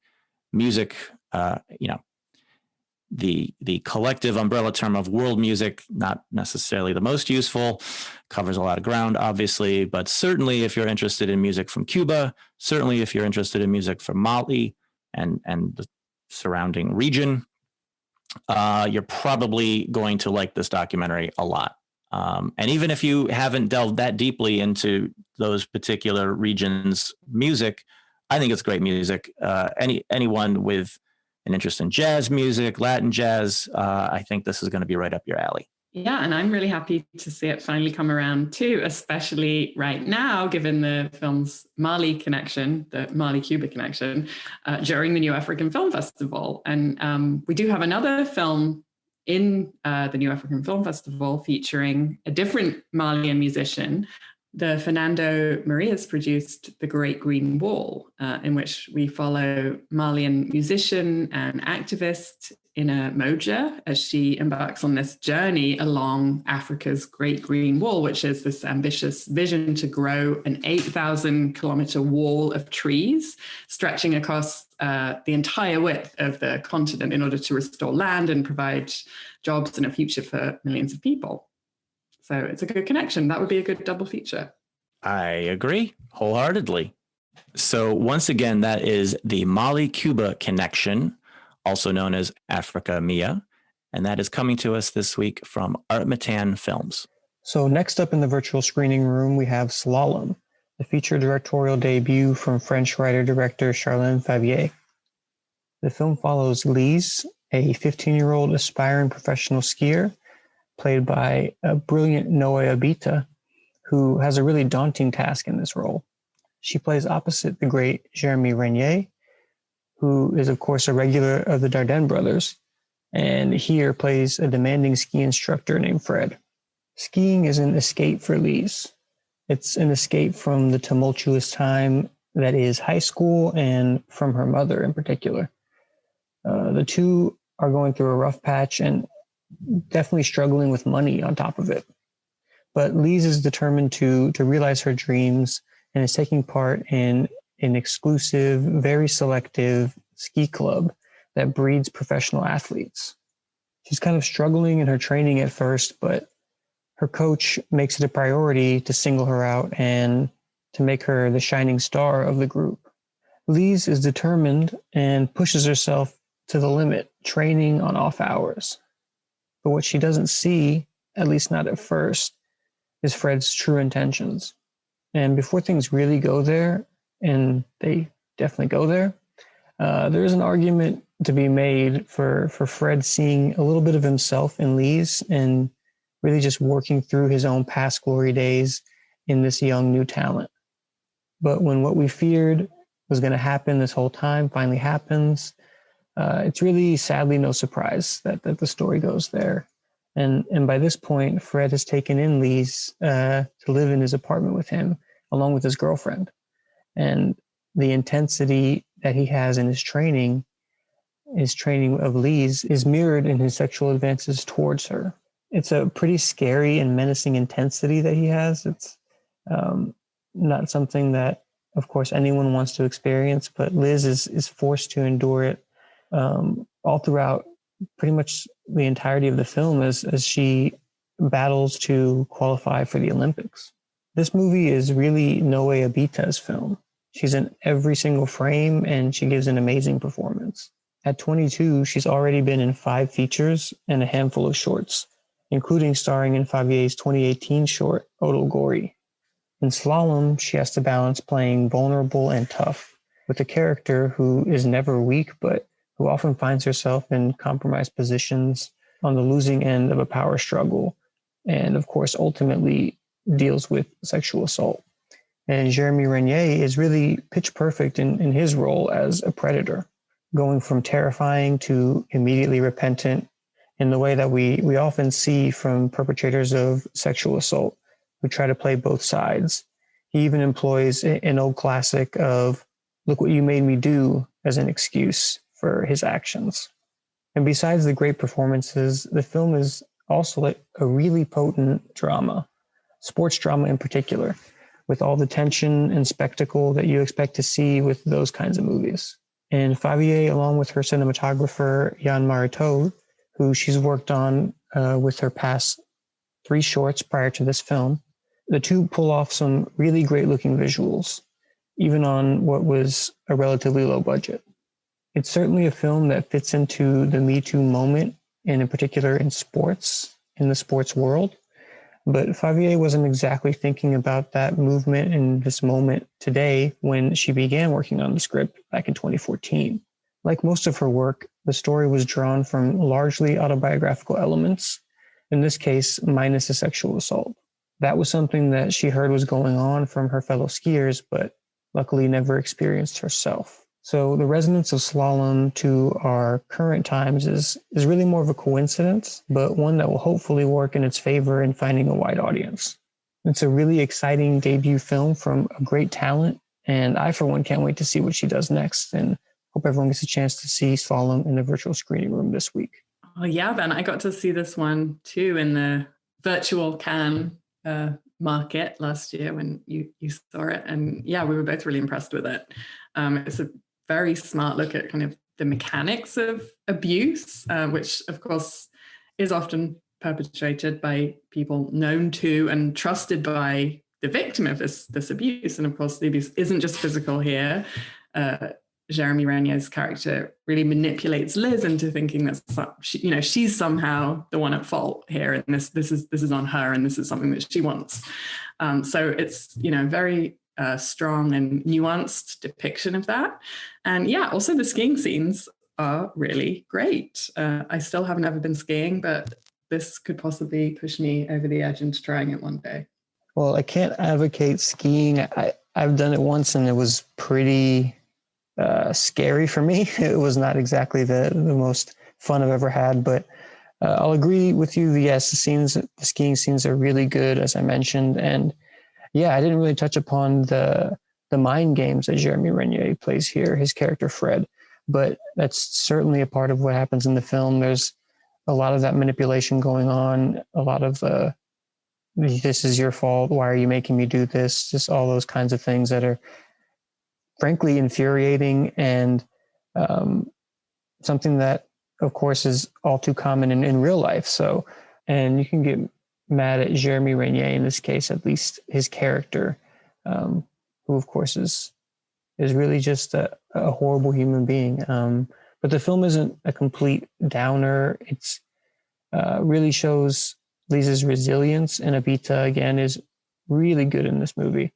music, the collective umbrella term of world music, not necessarily the most useful, covers a lot of ground, obviously, but certainly if you're interested in music from Cuba, certainly if you're interested in music from Mali and the surrounding region, you're probably going to like this documentary a lot. And even if you haven't delved that deeply into those particular regions' music, I think it's great music. Anyone with an interest in jazz music, Latin jazz, I think this is going to be right up your alley.
Yeah, and I'm really happy to see it finally come around too, especially right now, given the film's Mali connection, the MALI-CUBA connection, during the New African Film Festival. And we do have another film in the New African Film Festival featuring a different Malian musician. The Fernando Marias produced The Great Green Wall, in which we follow Malian musician and activist Ina Moja as she embarks on this journey along Africa's Great Green Wall, which is this ambitious vision to grow an 8,000 kilometer wall of trees stretching across the entire width of the continent in order to restore land and provide jobs and a future for millions of people. So it's a good connection. That would be a good double feature.
I agree wholeheartedly. So once again, that is the MALI-CUBA connection, also known as Africa Mia, and that is coming to us this week from Art Matan Films.
So next up in the virtual screening room, we have Slalom, the feature directorial debut from French writer-director Charlene Favier. The film follows Lise, a 15-year-old aspiring professional skier, played by a brilliant Noé Abita, who has a really daunting task in this role. She plays opposite the great Jeremy Renier, who is, of course, a regular of the Dardenne brothers, and here plays a demanding ski instructor named Fred. Skiing is an escape for Lise. It's an escape from the tumultuous time that is high school and from her mother in particular. The two are going through a rough patch and definitely struggling with money on top of it. But Lise is determined to realize her dreams and is taking part in an exclusive, very selective ski club that breeds professional athletes. She's kind of struggling in her training at first, but her coach makes it a priority to single her out and to make her the shining star of the group. Lise is determined and pushes herself to the limit, training on off hours. But what she doesn't see, at least not at first, is Fred's true intentions. And before things really go there, and they definitely go there, there is an argument to be made for Fred seeing a little bit of himself in Lise and really just working through his own past glory days in this young new talent. But when what we feared was going to happen this whole time finally happens, it's really sadly no surprise that the story goes there. And by this point, Fred has taken in Lise to live in his apartment with him, along with his girlfriend. And the intensity that he has in his training of Lise is mirrored in his sexual advances towards her. It's a pretty scary and menacing intensity that he has. It's not something that, of course, anyone wants to experience, but Liz is forced to endure it all throughout pretty much the entirety of the film as she battles to qualify for the Olympics. This movie is really Noé Abita's film. She's in every single frame and she gives an amazing performance. At 22, she's already been in 5 features and a handful of shorts. including starring in Favier's 2018 short, Odolgori. In Slalom, she has to balance playing vulnerable and tough with a character who is never weak, but who often finds herself in compromised positions on the losing end of a power struggle, and of course, ultimately deals with sexual assault. And Jeremy Renier is really pitch perfect in his role as a predator, going from terrifying to immediately repentant in the way that we often see from perpetrators of sexual assault who try to play both sides. He even employs an old classic of, "Look what you made me do," as an excuse for his actions. And besides the great performances, the film is also like a really potent drama, sports drama in particular, with all the tension and spectacle that you expect to see with those kinds of movies. And Favier, along with her cinematographer, Jan Mariteau, who she's worked on with her past 3 shorts prior to this film, the two pull off some really great looking visuals, even on what was a relatively low budget. It's certainly a film that fits into the Me Too moment, and in particular in sports, in the sports world. But Favier wasn't exactly thinking about that movement in this moment today when she began working on the script back in 2014. Like most of her work, the story was drawn from largely autobiographical elements, in this case, minus the sexual assault. That was something that she heard was going on from her fellow skiers, but luckily never experienced herself. So the resonance of Slalom to our current times is really more of a coincidence, but one that will hopefully work in its favor in finding a wide audience. It's a really exciting debut film from a great talent, and I, for one, can't wait to see what she does next, and hope everyone gets a chance to see Slalom in the virtual screening room this week.
Oh yeah, Ben, I got to see this one too in the virtual Cannes market last year when you saw it, and yeah, we were both really impressed with it. It's a very smart look at kind of the mechanics of abuse, which of course is often perpetrated by people known to and trusted by the victim of this abuse. And of course, the abuse isn't just physical here. Jeremy Renier's character really manipulates Liz into thinking that she's somehow the one at fault here, and this is on her, and this is something that she wants. So it's very strong and nuanced depiction of that. And yeah, also the skiing scenes are really great. I still haven't ever been skiing, but this could possibly push me over the edge into trying it one day.
Well, I can't advocate skiing. I've done it once and it was pretty scary for me. It was not exactly the most fun I've ever had, but I'll agree with you. Yes, the skiing scenes are really good, as I mentioned. And yeah, I didn't really touch upon the mind games that Jeremy Renier plays here, his character Fred, but that's certainly a part of what happens in the film. There's a lot of that manipulation going on, a lot of this is your fault, why are you making me do this, just all those kinds of things that are frankly infuriating, and something that of course is all too common in real life. So, and you can get mad at Jeremy Renier in this case, at least his character, who of course is really just a horrible human being. But the film isn't a complete downer. It's really shows Lisa's resilience, and Abita again is really good in this movie.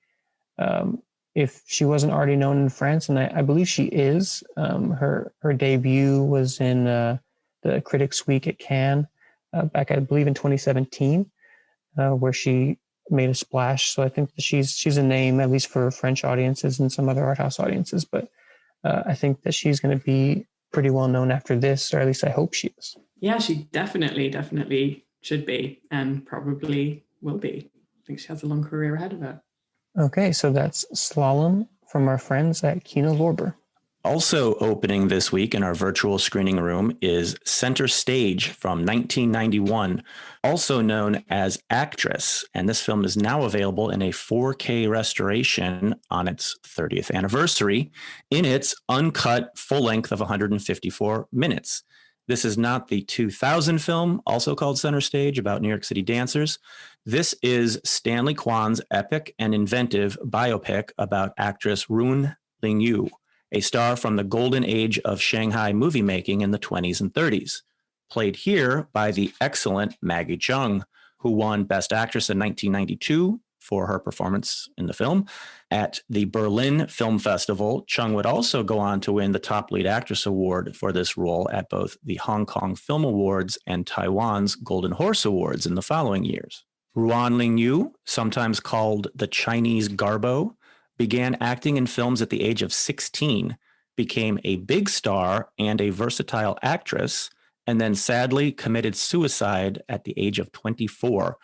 If she wasn't already known in France, and I believe she is, her debut was in the Critics Week at Cannes back, I believe, in 2017. Where she made a splash. So I think that she's a name, at least for French audiences and some other art house audiences. But I think that she's going to be pretty well known after this, or at least I hope she is.
Yeah, she definitely should be, and probably will be. I think she has a long career ahead of her.
Okay, so that's Slalom from our friends at Kino Lorber.
Also opening this week in our virtual screening room is Center Stage from 1991, also known as Actress. And this film is now available in a 4K restoration on its 30th anniversary in its uncut full length of 154 minutes. This is not the 2000 film, also called Center Stage, about New York City dancers. This is Stanley Kwan's epic and inventive biopic about actress Run Lingyu, a star from the golden age of Shanghai movie making in the 20s and 30s. played here by the excellent Maggie Cheung, who won Best Actress in 1992 for her performance in the film. At the Berlin Film Festival, Cheung would also go on to win the Top Lead Actress Award for this role at both the Hong Kong Film Awards and Taiwan's Golden Horse Awards in the following years. Ruan Lingyu, sometimes called the Chinese Garbo, began acting in films at the age of 16, became a big star and a versatile actress, and then sadly committed suicide at the age of 24,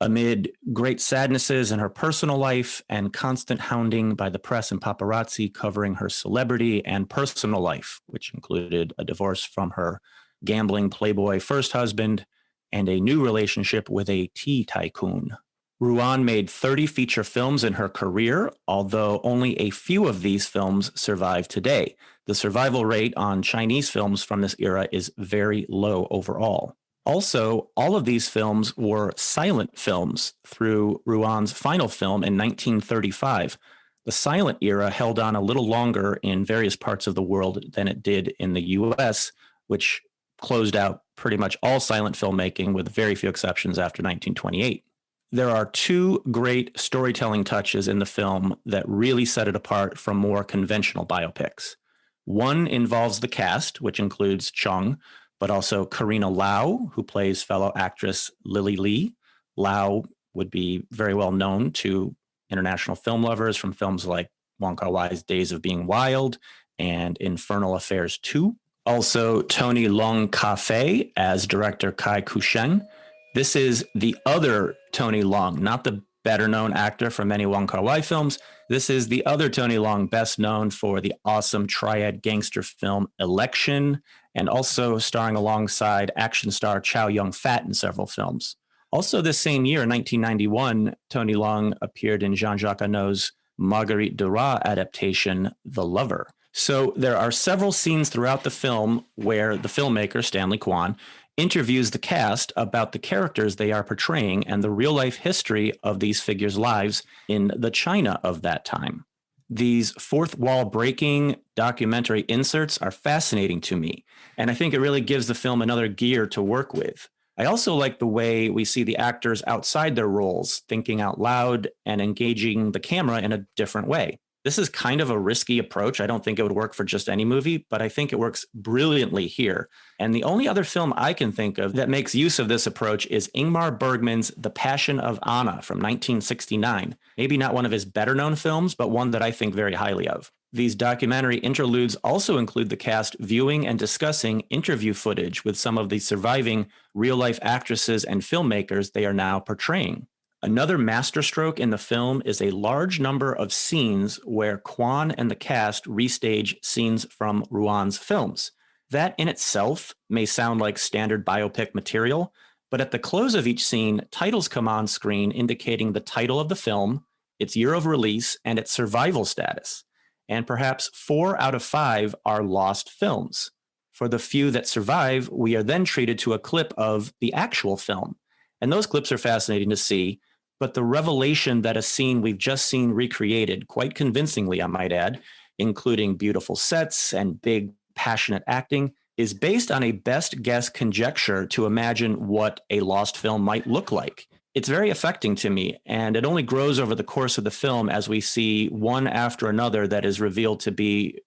amid great sadnesses in her personal life and constant hounding by the press and paparazzi covering her celebrity and personal life, which included a divorce from her gambling playboy first husband and a new relationship with a tea tycoon. Ruan made 30 feature films in her career, although only a few of these films survive today. The survival rate on Chinese films from this era is very low overall. Also, all of these films were silent films through Ruan's final film in 1935. The silent era held on a little longer in various parts of the world than it did in the US, which closed out pretty much all silent filmmaking with very few exceptions after 1928. There are two great storytelling touches in the film that really set it apart from more conventional biopics. One involves the cast, which includes Cheung, but also Karina Lau, who plays fellow actress Lily Lee. Lau would be very well known to international film lovers from films like Wong Kar-wai's Days of Being Wild and Infernal Affairs 2. Also, Tony Leung Ka-fei as director Kai Ku-sheng. This is the other Tony Leung, not the better-known actor from many Wong Kar-wai films. This is the other Tony Leung, best known for the awesome triad gangster film Election, and also starring alongside action star Chow Yun-fat in several films. Also this same year, 1991, Tony Leung appeared in Jean-Jacques Annaud's Marguerite Duras adaptation, The Lover. So there are several scenes throughout the film where the filmmaker, Stanley Kwan, interviews the cast about the characters they are portraying and the real-life history of these figures' lives in the China of that time. These fourth wall breaking documentary inserts are fascinating to me, and I think it really gives the film another gear to work with. I also like the way we see the actors outside their roles, thinking out loud and engaging the camera in a different way. This is kind of a risky approach. I don't think it would work for just any movie, but I think it works brilliantly here. And the only other film I can think of that makes use of this approach is Ingmar Bergman's The Passion of Anna from 1969. Maybe not one of his better known films, but one that I think very highly of. These documentary interludes also include the cast viewing and discussing interview footage with some of the surviving real-life actresses and filmmakers they are now portraying. Another masterstroke in the film is a large number of scenes where Kwan and the cast restage scenes from Ruan's films. That in itself may sound like standard biopic material, but at the close of each scene, titles come on screen indicating the title of the film, its year of release, and its survival status. And perhaps 4 out of 5 are lost films. For the few that survive, we are then treated to a clip of the actual film. And those clips are fascinating to see, but the revelation that a scene we've just seen recreated, quite convincingly, I might add, including beautiful sets and big, passionate acting, is based on a best guess conjecture to imagine what a lost film might look like. It's very affecting to me, and it only grows over the course of the film as we see one after another that is revealed to be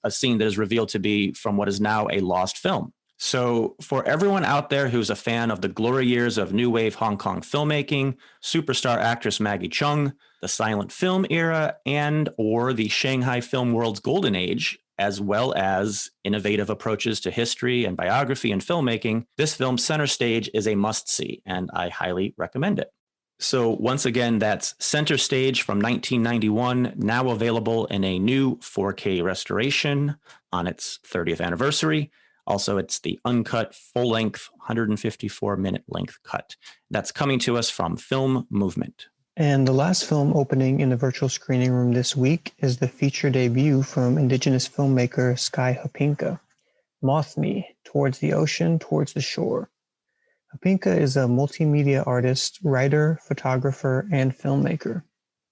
a scene that is revealed to be from what is now a lost film. So for everyone out there who's a fan of the glory years of new wave Hong Kong filmmaking, superstar actress Maggie Cheung, the silent film era, and or the Shanghai film world's golden age, as well as innovative approaches to history and biography and filmmaking, this film's center stage is a must-see, and I highly recommend it. So once again, that's Center Stage from 1991, now available in a new 4K restoration on its 30th anniversary. Also, it's the uncut, full-length, 154-minute length cut. That's coming to us from Film Movement.
And the last film opening in the virtual screening room this week is the feature debut from Indigenous filmmaker Sky Hapinka, Mothme, Towards the Ocean, Towards the Shore. Hapinka is a multimedia artist, writer, photographer, and filmmaker.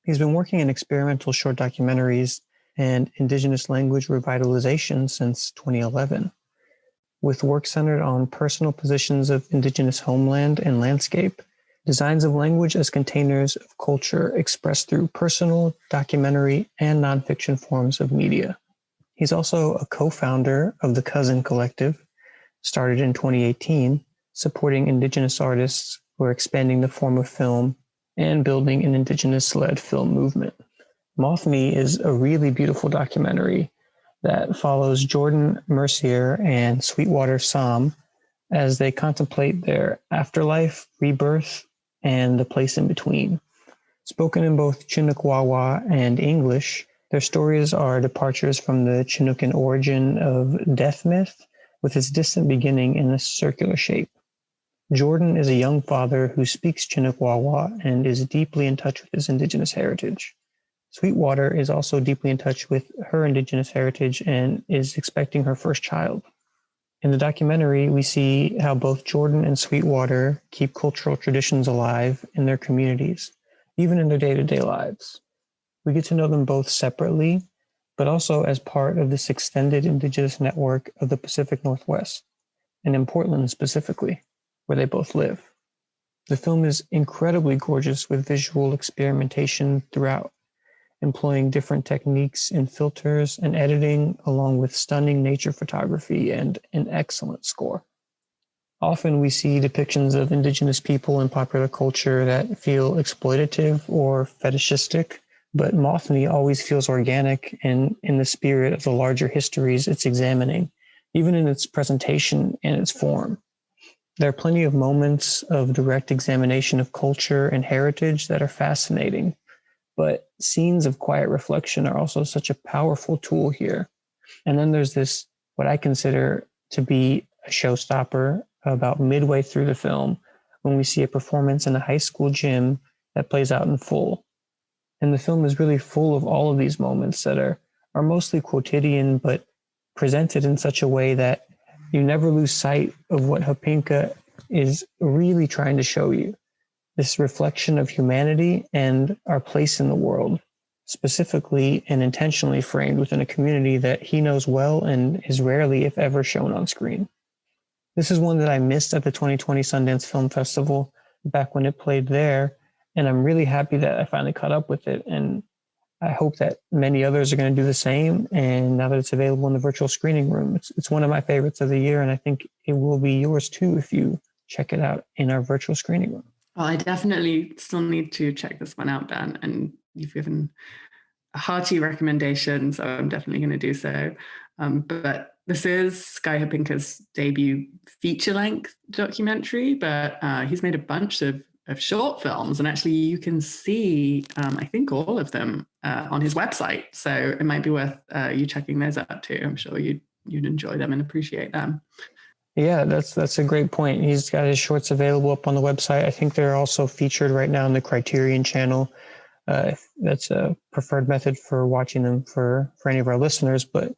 He's been working in experimental short documentaries and Indigenous language revitalization since 2011. with work centered on personal positions of indigenous homeland and landscape, designs of language as containers of culture expressed through personal, documentary, and nonfiction forms of media. He's also a co-founder of the Cousin Collective, started in 2018, supporting indigenous artists who are expanding the form of film and building an indigenous-led film movement. Malni is a really beautiful documentary that follows Jordan Mercier and Sweetwater Sam as they contemplate their afterlife, rebirth, and the place in between. Spoken in both Chinook Wawa and English, their stories are departures from the Chinookan origin of death myth with its distant beginning in a circular shape. Jordan is a young father who speaks Chinook Wawa and is deeply in touch with his indigenous heritage. Sweetwater is also deeply in touch with her indigenous heritage and is expecting her first child. In the documentary, we see how both Jordan and Sweetwater keep cultural traditions alive in their communities, even in their day-to-day lives. We get to know them both separately, but also as part of this extended indigenous network of the Pacific Northwest, and in Portland specifically, where they both live. The film is incredibly gorgeous with visual experimentation throughout, employing different techniques in filters and editing, along with stunning nature photography and an excellent score. Often we see depictions of indigenous people in popular culture that feel exploitative or fetishistic, but Malni always feels organic and in the spirit of the larger histories it's examining, even in its presentation and its form. There are plenty of moments of direct examination of culture and heritage that are fascinating, but scenes of quiet reflection are also such a powerful tool here. And then there's this, what I consider to be a showstopper about midway through the film, when we see a performance in a high school gym that plays out in full. And the film is really full of all of these moments that are mostly quotidian, but presented in such a way that you never lose sight of what Hopinka is really trying to show you. This reflection of humanity and our place in the world, specifically and intentionally framed within a community that he knows well and is rarely, if ever, shown on screen. This is one that I missed at the 2020 Sundance Film Festival back when it played there, and I'm really happy that I finally caught up with it, and I hope that many others are going to do the same, and now that it's available in the virtual screening room, it's one of my favorites of the year, and I think it will be yours too if you check it out in our virtual screening room.
Well, I definitely still need to check this one out, Dan, and you've given a hearty recommendation, so I'm definitely going to do so. But this is Sky Hopinka's debut feature-length documentary, but he's made a bunch of short films, and actually you can see, I think, all of them on his website. So it might be worth you checking those out too. I'm sure you'd enjoy them and appreciate them.
Yeah, that's a great point. He's got his shorts available up on the website. I think they're also featured right now on the Criterion channel. That's a preferred method for watching them for any of our listeners. But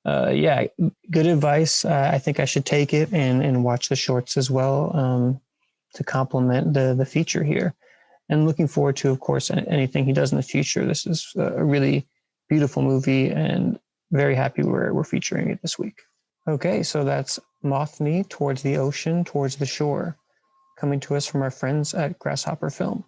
yeah, good advice. I think I should take it and watch the shorts as well to complement the feature here. And looking forward to, of course, anything he does in the future. This is a really beautiful movie, and very happy we're featuring it this week. Okay, so that's Malni, Towards the Ocean, Towards the Shore, coming to us from our friends at Grasshopper Film.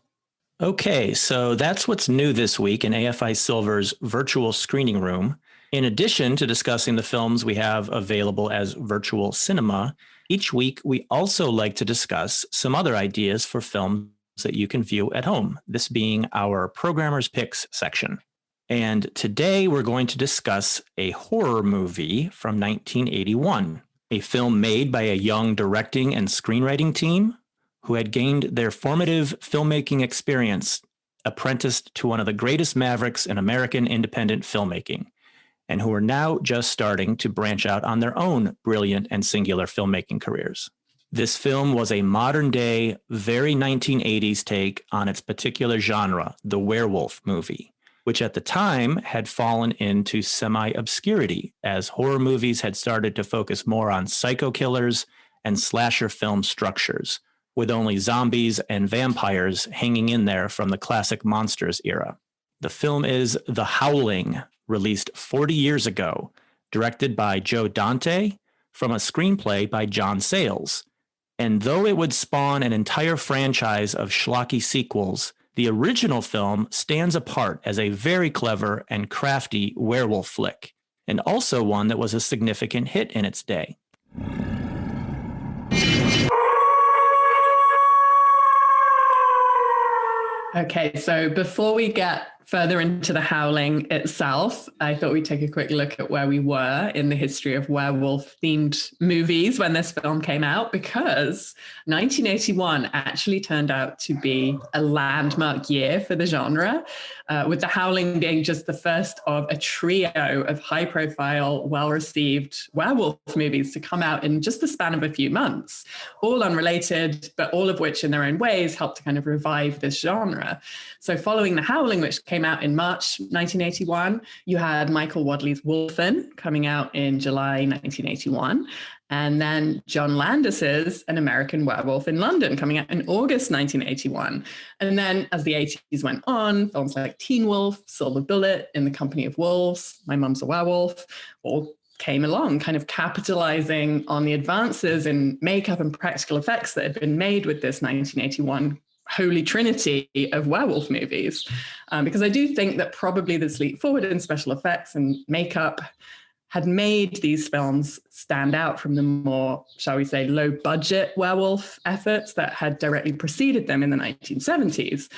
Okay, so that's what's new this week in AFI Silver's virtual screening room. In addition to discussing the films we have available as virtual cinema, each week we also like to discuss some other ideas for films that you can view at home, this being our Programmer's Picks section. And today we're going to discuss a horror movie from 1981, a film made by a young directing and screenwriting team who had gained their formative filmmaking experience apprenticed to one of the greatest mavericks in American independent filmmaking, and who are now just starting to branch out on their own brilliant and singular filmmaking careers. This film was a modern-day, very 1980s take on its particular genre, the werewolf movie, which at the time had fallen into semi-obscurity as horror movies had started to focus more on psycho killers and slasher film structures, with only zombies and vampires hanging in there from the classic monsters era. The film is The Howling, released 40 years ago, directed by Joe Dante, from a screenplay by John Sayles. And though it would spawn an entire franchise of schlocky sequels, the original film stands apart as a very clever and crafty werewolf flick, and also one that was a significant hit in its day.
Okay, so before we get further into the Howling itself, I thought we'd take a quick look at where we were in the history of werewolf-themed movies when this film came out, because 1981 actually turned out to be a landmark year for the genre, with the Howling being just the first of a trio of high-profile, well-received werewolf movies to come out in just the span of a few months, all unrelated, but all of which in their own ways helped to kind of revive this genre. So following the Howling, which came out in March 1981, you had Michael Wadley's Wolfen coming out in July 1981, and then John Landis's An American Werewolf in London coming out in August 1981. And then as the 80s went on, films like Teen Wolf, Silver Bullet, In the Company of Wolves, My Mum's a Werewolf, all came along, kind of capitalizing on the advances in makeup and practical effects that had been made with this 1981 holy trinity of werewolf movies. Because I do think that probably this leap forward in special effects and makeup had made these films stand out from the more, shall we say, low budget werewolf efforts that had directly preceded them in the 1970s.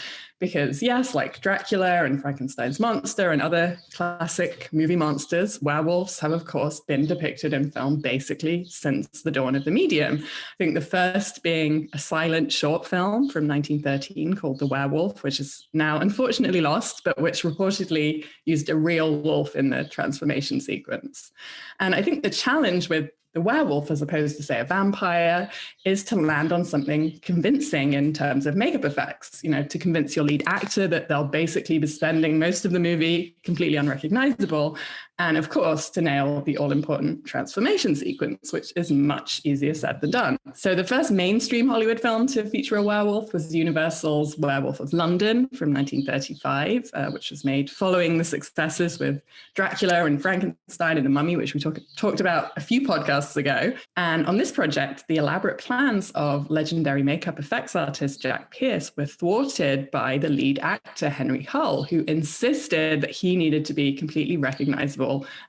Because yes, like Dracula and Frankenstein's monster and other classic movie monsters, werewolves have, of course, been depicted in film basically since the dawn of the medium. I think the first being a silent short film from 1913 called The Werewolf, which is now unfortunately lost, but which reportedly used a real wolf in the transformation sequence. And I think the challenge with the werewolf, as opposed to, say, a vampire, is to land on something convincing in terms of makeup effects, you know, to convince your lead actor that they'll basically be spending most of the movie completely unrecognizable. And of course, to nail the all-important transformation sequence, which is much easier said than done. So the first mainstream Hollywood film to feature a werewolf was Universal's Werewolf of London from 1935, which was made following the successes with Dracula and Frankenstein and The Mummy, which we talked about a few podcasts ago. And on this project, the elaborate plans of legendary makeup effects artist Jack Pierce were thwarted by the lead actor Henry Hull, who insisted that he needed to be completely recognizable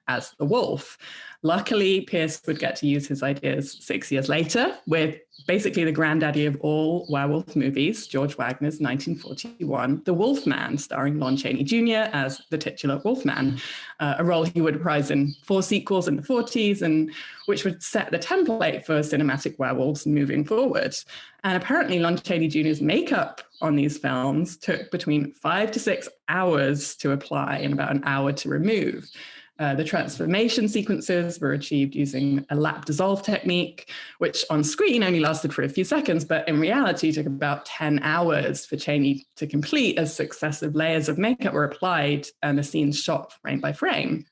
as the wolf. Luckily, Pierce would get to use his ideas 6 years later with basically the granddaddy of all werewolf movies, George Wagner's 1941 The Wolfman, starring Lon Chaney Jr. as the titular Wolfman, a role he would reprise in 4 sequels in the 40s, and which would set the template for cinematic werewolves moving forward. And apparently Lon Chaney Jr.'s makeup on these films took between 5 to 6 hours to apply and about an hour to remove. The transformation sequences were achieved using a lap dissolve technique, which on screen only lasted for a few seconds, but in reality took about 10 hours for Chaney to complete as successive layers of makeup were applied and the scenes shot frame by frame.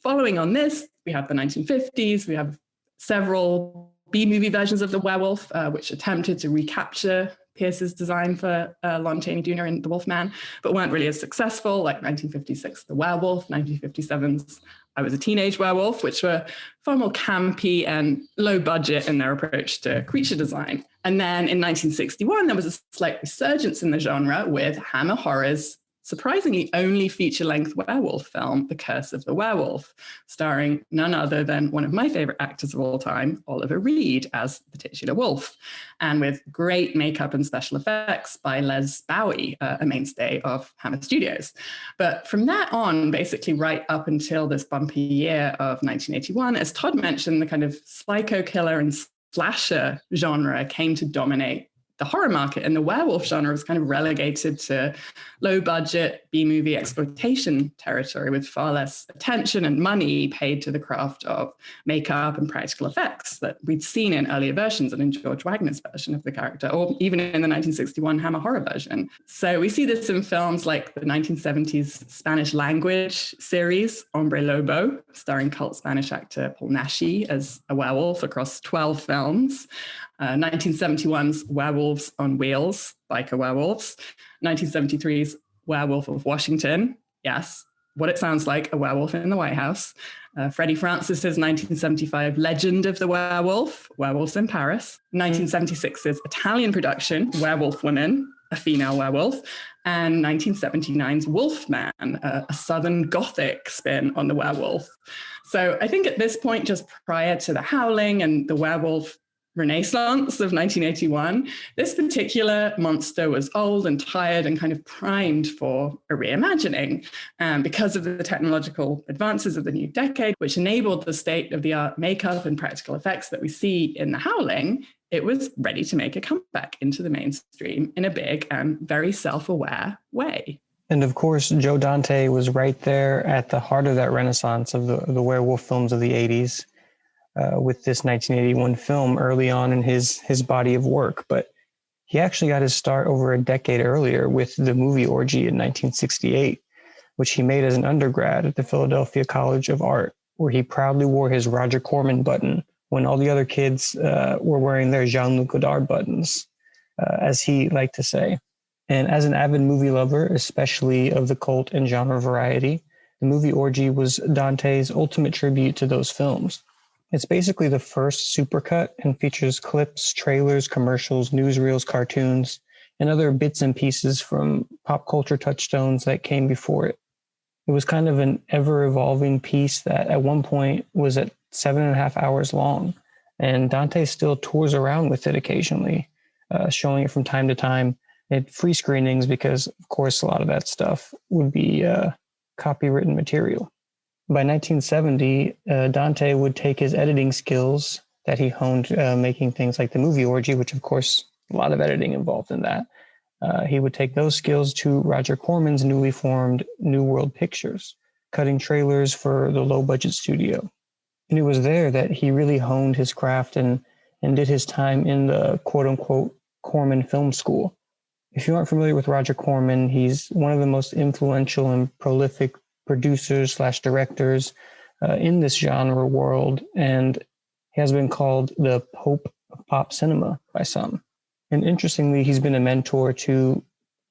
Following on this, we have the 1950s, we have several B-movie versions of the werewolf, which attempted to recapture Pierce's design for Lon Chaney Jr. in The Wolfman, but weren't really as successful, like 1956, The Werewolf, 1957's I Was a Teenage Werewolf, which were far more campy and low budget in their approach to creature design. And then in 1961, there was a slight resurgence in the genre with Hammer Horror's surprisingly only feature-length werewolf film, The Curse of the Werewolf, starring none other than one of my favorite actors of all time, Oliver Reed, as the titular wolf, and with great makeup and special effects by Les Bowie, a mainstay of Hammer Studios. But from that on, basically right up until this bumpy year of 1981, as Todd mentioned, the kind of psycho killer and slasher genre came to dominate the horror market, and the werewolf genre was kind of relegated to low budget B-movie exploitation territory with far less attention and money paid to the craft of makeup and practical effects that we'd seen in earlier versions and in George Wagner's version of the character, or even in the 1961 Hammer Horror version. So we see this in films like the 1970s Spanish language series, Hombre Lobo, starring cult Spanish actor Paul Naschy as a werewolf across 12 films, 1971's Werewolves on Wheels, Biker Werewolves, 1973's Werewolf of Washington, yes, what it sounds like, A Werewolf in the White House, Freddie Francis's 1975 Legend of the Werewolf, Werewolves in Paris, 1976's Italian production, Werewolf Woman, a female werewolf, and 1979's Wolfman, a Southern Gothic spin on the werewolf. So I think at this point, just prior to the Howling and the werewolf Renaissance of 1981, this particular monster was old and tired and kind of primed for a reimagining because of the technological advances of the new decade, which enabled the state-of-the-art makeup and practical effects that we see in the Howling. It was ready to make a comeback into the mainstream in a big and very self-aware way.
And of course, Joe Dante was right there at the heart of that renaissance of the werewolf films of the 80s. With this 1981 film early on in his body of work. But he actually got his start over a decade earlier with the movie Orgy in 1968, which he made as an undergrad at the Philadelphia College of Art, where he proudly wore his Roger Corman button when all the other kids were wearing their Jean-Luc Godard buttons, as he liked to say. And as an avid movie lover, especially of the cult and genre variety, the movie Orgy was Dante's ultimate tribute to those films. It's basically the first supercut and features clips, trailers, commercials, newsreels, cartoons, and other bits and pieces from pop culture touchstones that came before it. It was kind of an ever-evolving piece that at one point was at 7.5 hours long, and Dante still tours around with it occasionally, showing it from time to time at free screenings because, of course, a lot of that stuff would be copywritten material. By 1970, Dante would take his editing skills that he honed making things like the movie Orgy, which of course, a lot of editing involved in that. He would take those skills to Roger Corman's newly formed New World Pictures, cutting trailers for the low-budget studio. And it was there that he really honed his craft and did his time in the quote-unquote Corman Film School. If you aren't familiar with Roger Corman, he's one of the most influential and prolific producers/directors in this genre world, and he has been called the Pope of pop cinema by some. And interestingly, he's been a mentor to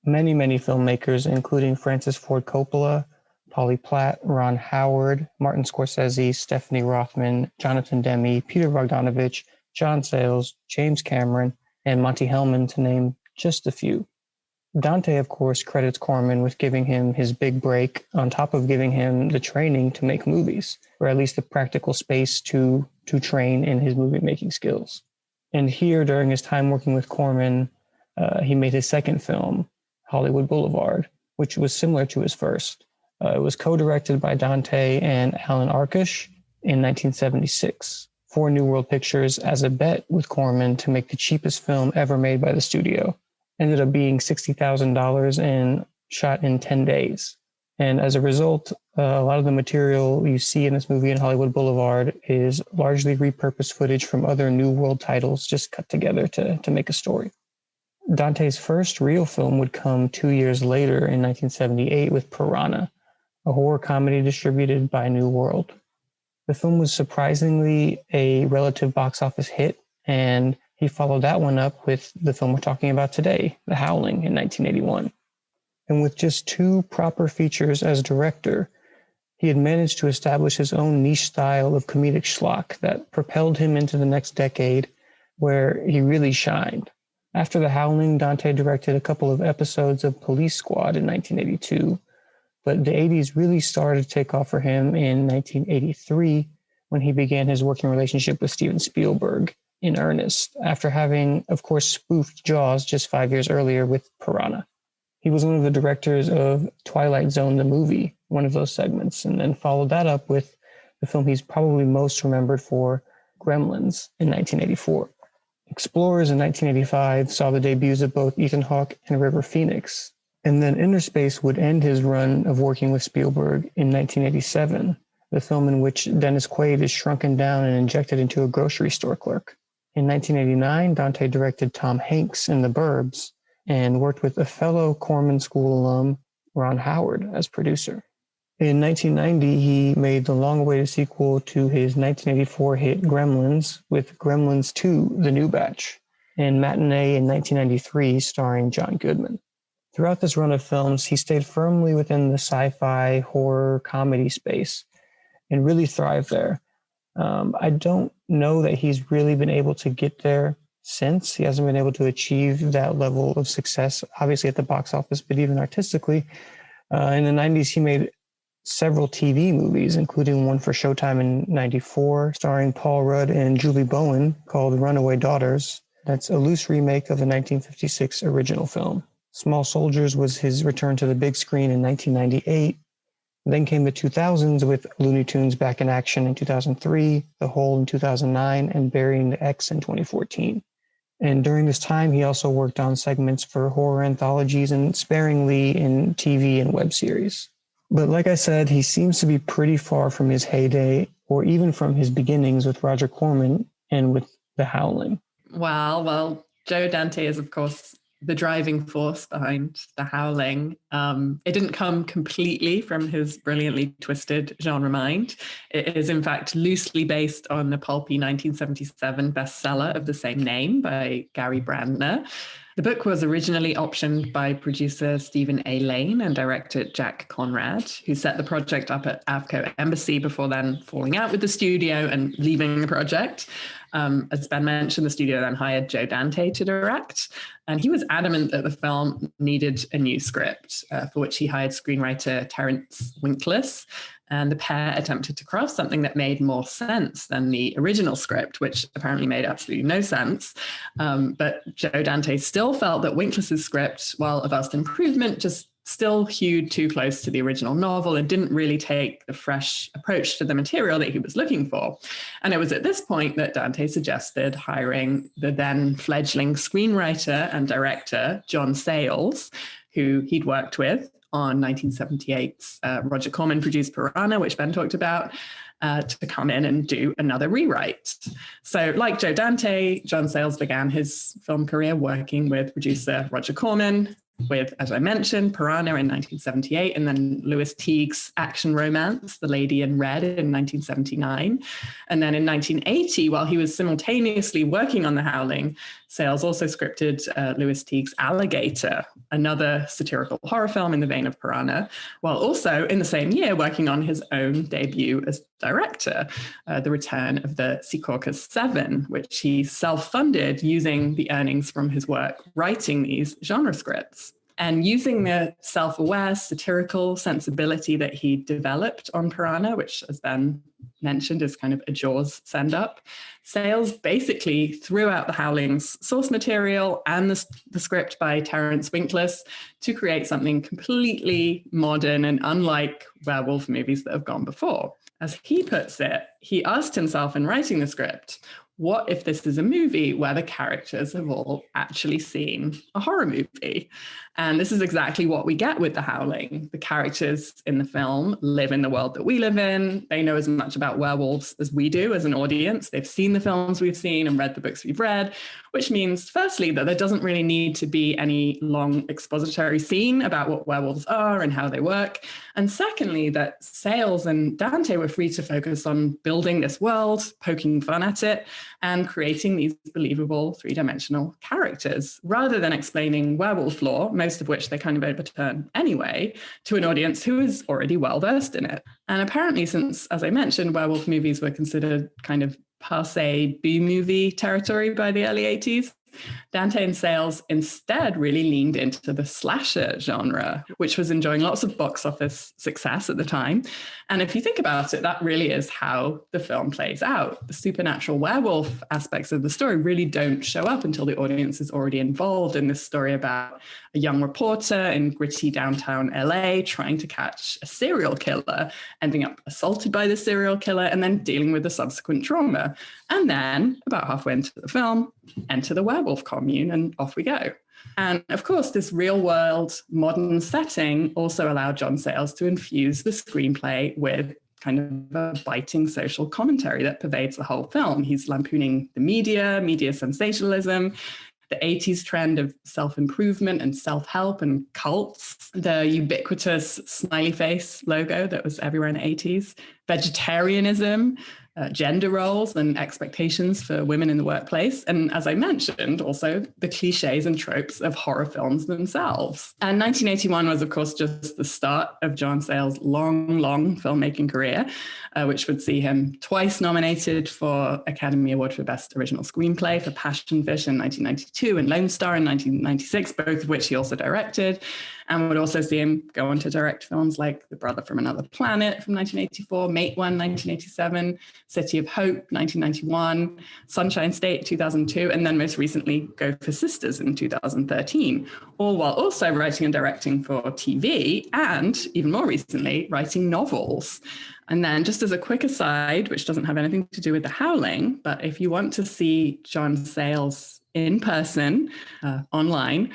many, many filmmakers, including Francis Ford Coppola, Polly Platt, Ron Howard, Martin Scorsese, Stephanie Rothman, Jonathan Demme, Peter Bogdanovich, John Sayles, James Cameron, and Monty Hellman, to name just a few. Dante, of course, credits Corman with giving him his big break, on top of giving him the training to make movies, or at least the practical space to train in his movie-making skills. And here, during his time working with Corman, he made his second film, Hollywood Boulevard, which was similar to his first. It was co-directed by Dante and Alan Arkush in 1976 for New World Pictures as a bet with Corman to make the cheapest film ever made by the studio. Ended up being $60,000 and shot in 10 days. And as a result, a lot of the material you see in this movie in Hollywood Boulevard is largely repurposed footage from other New World titles, just cut together to make a story. Dante's first real film would come 2 years later in 1978 with Piranha, a horror comedy distributed by New World. The film was surprisingly a relative box office hit, and he followed that one up with the film we're talking about today, The Howling, in 1981. And with just 2 proper features as director, he had managed to establish his own niche style of comedic schlock that propelled him into the next decade, where he really shined. After The Howling, Dante directed a couple of episodes of Police Squad in 1982, but the 80s really started to take off for him in 1983 when he began his working relationship with Steven Spielberg in earnest, after having, of course, spoofed Jaws just 5 years earlier with Piranha. He was one of the directors of Twilight Zone, the movie, one of those segments, and then followed that up with the film he's probably most remembered for, Gremlins, in 1984. Explorers in 1985 saw the debuts of both Ethan Hawke and River Phoenix, and then Inner Space would end his run of working with Spielberg in 1987, the film in which Dennis Quaid is shrunken down and injected into a grocery store clerk. In 1989, Dante directed Tom Hanks in The Burbs and worked with a fellow Corman School alum, Ron Howard, as producer. In 1990, he made the long-awaited sequel to his 1984 hit Gremlins with Gremlins 2, The New Batch, and Matinee in 1993 starring John Goodman. Throughout this run of films, he stayed firmly within the sci-fi, horror, comedy space and really thrived there. I don't know that he's really been able to get there since. He hasn't been able to achieve that level of success, obviously at the box office, but even artistically. In the 90s, he made several TV movies, including one for Showtime in 94, starring Paul Rudd and Julie Bowen, called Runaway Daughters. That's a loose remake of the 1956 original film. Small Soldiers was his return to the big screen in 1998. Then came the 2000s with Looney Tunes Back in Action in 2003, The Hole in 2009, and Burying the X in 2014. And during this time, he also worked on segments for horror anthologies and sparingly in TV and web series. But like I said, he seems to be pretty far from his heyday or even from his beginnings with Roger Corman and with The Howling.
Well, Joe Dante is, of course, the driving force behind The Howling. It didn't come completely from his brilliantly twisted genre mind. It is, in fact, loosely based on the pulpy 1977 bestseller of the same name by Gary Brandner. The book was originally optioned by producer Stephen A. Lane and director Jack Conrad, who set the project up at AFCO Embassy before then falling out with the studio and leaving the project. As Ben mentioned, the studio then hired Joe Dante to direct, and he was adamant that the film needed a new script, for which he hired screenwriter Terence Winkless, and the pair attempted to craft something that made more sense than the original script, which apparently made absolutely no sense. But Joe Dante still felt that Winkless's script, while a vast improvement, just still hewed too close to the original novel and didn't really take the fresh approach to the material that he was looking for. And it was at this point that Dante suggested hiring the then fledgling screenwriter and director, John Sayles, who he'd worked with on 1978's Roger Corman-produced Piranha, which Ben talked about, to come in and do another rewrite. So like Joe Dante, John Sayles began his film career working with producer Roger Corman, with, as I mentioned, Piranha in 1978, and then Lewis Teague's action romance, The Lady in Red, in 1979. And then in 1980, while he was simultaneously working on The Howling, Sayles also scripted Lewis Teague's Alligator, another satirical horror film in the vein of Piranha, while also in the same year working on his own debut as director, The Return of the Secaucus 7, which he self-funded using the earnings from his work writing these genre scripts. And using the self-aware, satirical sensibility that he developed on Piranha, which, as Ben mentioned, is kind of a Jaws send-up, Sayles basically threw out The Howling's source material and the script by Terence Winkless to create something completely modern and unlike werewolf movies that have gone before. As he puts it, he asked himself in writing the script, what if this is a movie where the characters have all actually seen a horror movie? And this is exactly what we get with The Howling. The characters in the film live in the world that we live in. They know as much about werewolves as we do as an audience. They've seen the films we've seen and read the books we've read, which means, firstly, that there doesn't really need to be any long expository scene about what werewolves are and how they work. And secondly, that Sayles and Dante were free to focus on building this world, poking fun at it, and creating these believable three-dimensional characters, rather than explaining werewolf lore, most of which they kind of overturn anyway, to an audience who is already well-versed in it. And apparently, since, as I mentioned, werewolf movies were considered kind of passé B-movie territory by the early 80s, Dante and Sayles instead really leaned into the slasher genre, which was enjoying lots of box office success at the time. And if you think about it, that really is how the film plays out. The supernatural werewolf aspects of the story really don't show up until the audience is already involved in this story about a young reporter in gritty downtown LA trying to catch a serial killer, ending up assaulted by the serial killer, and then dealing with the subsequent trauma. And then, about halfway into the film, enter the werewolf commune, and off we go. And of course, this real-world modern setting also allowed John Sayles to infuse the screenplay with kind of a biting social commentary that pervades the whole film. He's lampooning the media sensationalism, the 80s trend of self-improvement and self-help and cults, the ubiquitous smiley face logo that was everywhere in the 80s, vegetarianism, gender roles and expectations for women in the workplace. And as I mentioned, also the cliches and tropes of horror films themselves. And 1981 was, of course, just the start of John Sayles' long filmmaking career, which would see him twice nominated for Academy Award for Best Original Screenplay for Passion Fish in 1992 and Lone Star in 1996, both of which he also directed, and would also see him go on to direct films like The Brother from Another Planet from 1984, Mate One, 1987, City of Hope, 1991, Sunshine State, 2002, and then most recently Go for Sisters in 2013, all while also writing and directing for TV and, even more recently, writing novels. And then just as a quick aside, which doesn't have anything to do with The Howling, but if you want to see John Sayles in person, online,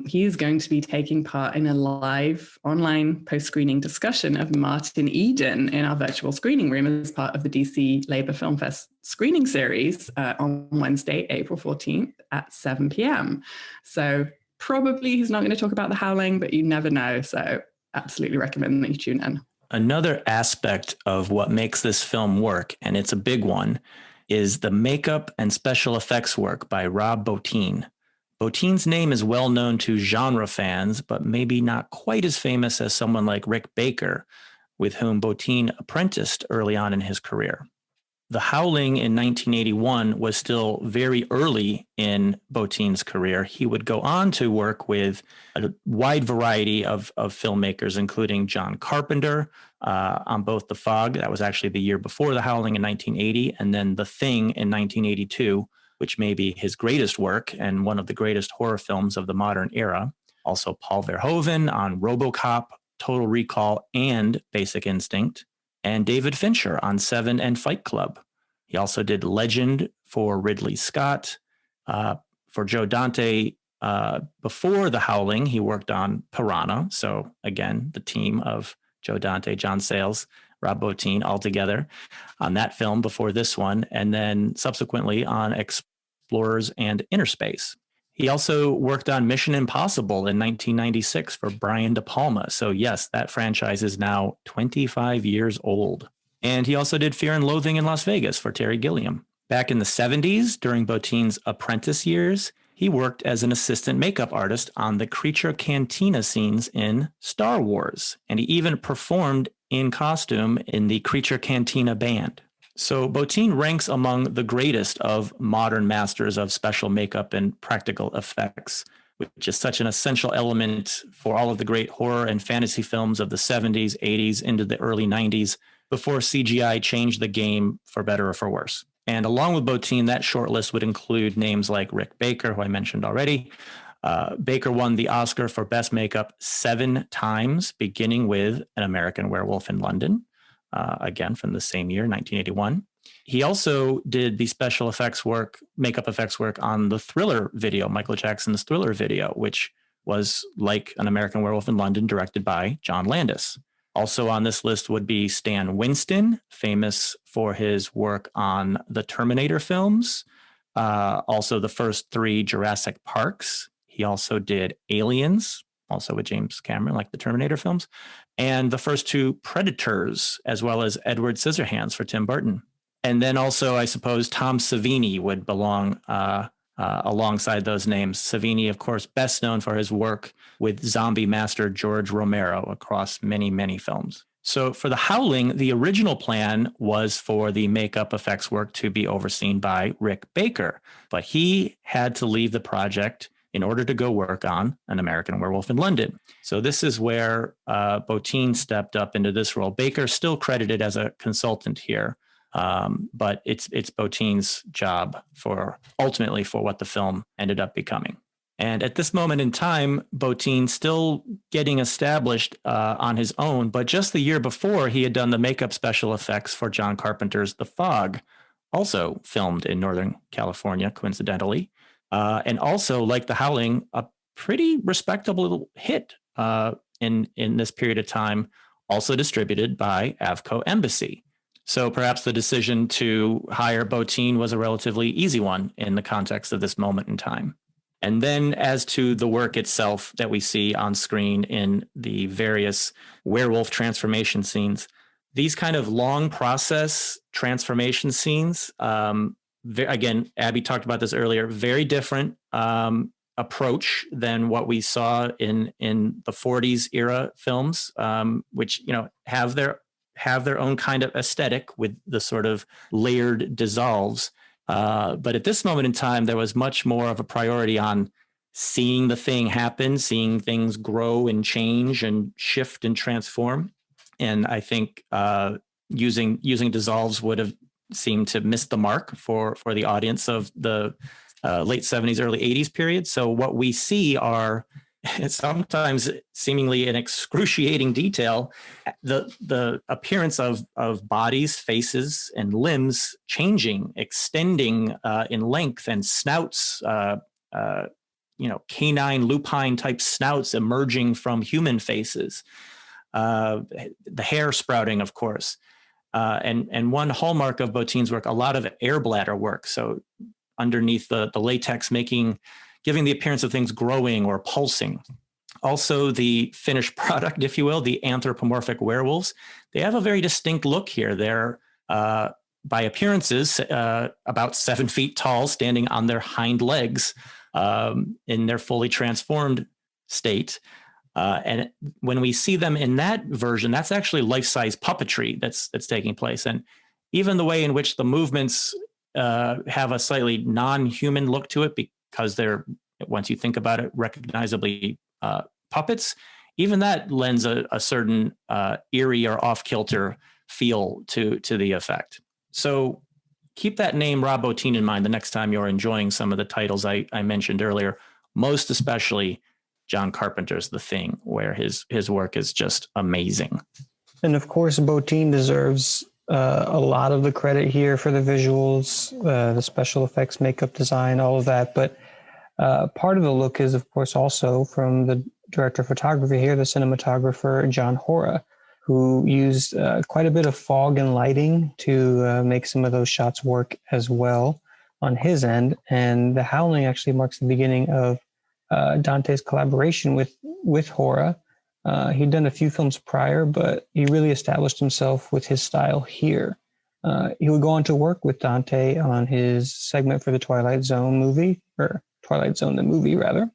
he is going to be taking part in a live online post-screening discussion of Martin Eden in our virtual screening room as part of the DC Labour Film Fest screening series on Wednesday, April 14th at 7 p.m. So probably he's not going to talk about The Howling, but you never know. So absolutely recommend that you tune in.
Another aspect of what makes this film work, and it's a big one, is the makeup and special effects work by Rob Bottin. Bottin's name is well known to genre fans, but maybe not quite as famous as someone like Rick Baker, with whom Bottin apprenticed early on in his career. The Howling in 1981 was still very early in Bottin's career. He would go on to work with a wide variety of filmmakers, including John Carpenter on both The Fog, that was actually the year before The Howling in 1980, and then The Thing in 1982, which may be his greatest work and one of the greatest horror films of the modern era. Also Paul Verhoeven on RoboCop, Total Recall, and Basic Instinct, and David Fincher on Seven and Fight Club. He also did Legend for Ridley Scott. For Joe Dante, before The Howling, he worked on Piranha. So again, the team of Joe Dante, John Sayles, Rob Bottin all together on that film before this one, and then subsequently on Explorers and Inner Space. He also worked on Mission Impossible in 1996 for Brian De Palma. So yes, that franchise is now 25 years old. And he also did Fear and Loathing in Las Vegas for Terry Gilliam. Back in the 70s, during Bottin's apprentice years, he worked as an assistant makeup artist on the Creature Cantina scenes in Star Wars. And he even performed in costume in the Creature Cantina band. So Bottin ranks among the greatest of modern masters of special makeup and practical effects, which is such an essential element for all of the great horror and fantasy films of the 70s, 80s, into the early 90s, before CGI changed the game for better or for worse. And along with Bottin, that short list would include names like Rick Baker, who I mentioned already. Baker won the Oscar for Best Makeup 7 times, beginning with An American Werewolf in London, again from the same year, 1981. He also did the special effects work, makeup effects work on the Thriller video, Michael Jackson's Thriller video, which was like An American Werewolf in London, directed by John Landis. Also on this list would be Stan Winston, famous for his work on the Terminator films, also the first 3 Jurassic Parks. He also did Aliens, also with James Cameron, like the Terminator films, and the first 2 Predators, as well as Edward Scissorhands for Tim Burton. And then also, I suppose, Tom Savini would belong alongside those names. Savini, of course, best known for his work with zombie master George Romero across many, many films. So for The Howling, the original plan was for the makeup effects work to be overseen by Rick Baker, but he had to leave the project in order to go work on An American Werewolf in London. So this is where Bottin stepped up into this role. Baker's still credited as a consultant here, but it's Bottin's job ultimately for what the film ended up becoming. And at this moment in time, Bottin still getting established on his own, but just the year before, he had done the makeup special effects for John Carpenter's The Fog, also filmed in Northern California, coincidentally. And also, like The Howling, a pretty respectable hit in this period of time, also distributed by Avco Embassy. So perhaps the decision to hire Bottin was a relatively easy one in the context of this moment in time. And then as to the work itself that we see on screen in the various werewolf transformation scenes, these kind of long process transformation scenes, again, Abby talked about this earlier, very different approach than what we saw in the 40s era films, which, you know, have their own kind of aesthetic with the sort of layered dissolves. But at this moment in time, there was much more of a priority on seeing the thing happen, seeing things grow and change and shift and transform. And I think using dissolves would have seemed to miss the mark for the audience of the late 70s, early 80s period. So what we see are sometimes seemingly in excruciating detail, the appearance of bodies, faces, and limbs changing, extending in length, and snouts, canine, lupine type snouts emerging from human faces, the hair sprouting, of course. And one hallmark of Botine's work, a lot of air bladder work. So underneath the latex, giving the appearance of things growing or pulsing. Also, the finished product, if you will, the anthropomorphic werewolves, they have a very distinct look here. They're, by appearances, about 7 feet tall, standing on their hind legs in their fully transformed state. And when we see them in that version, that's actually life-size puppetry that's taking place. And even the way in which the movements have a slightly non-human look to it, because they're, once you think about it, recognizably puppets, even that lends a certain eerie or off-kilter feel to the effect. So keep that name Rob Botine in mind the next time you're enjoying some of the titles I mentioned earlier, most especially John Carpenter's The Thing, where his work is just amazing.
And of course, Botine deserves a lot of the credit here for the visuals, the special effects, makeup design, all of that. But part of the look is, of course, also from the director of photography here, the cinematographer John Hora, who used quite a bit of fog and lighting to make some of those shots work as well on his end. And The Howling actually marks the beginning of Dante's collaboration with Hora. He'd done a few films prior, but he really established himself with his style here. He would go on to work with Dante on his segment for the Twilight Zone movie, or Twilight Zone the movie, rather,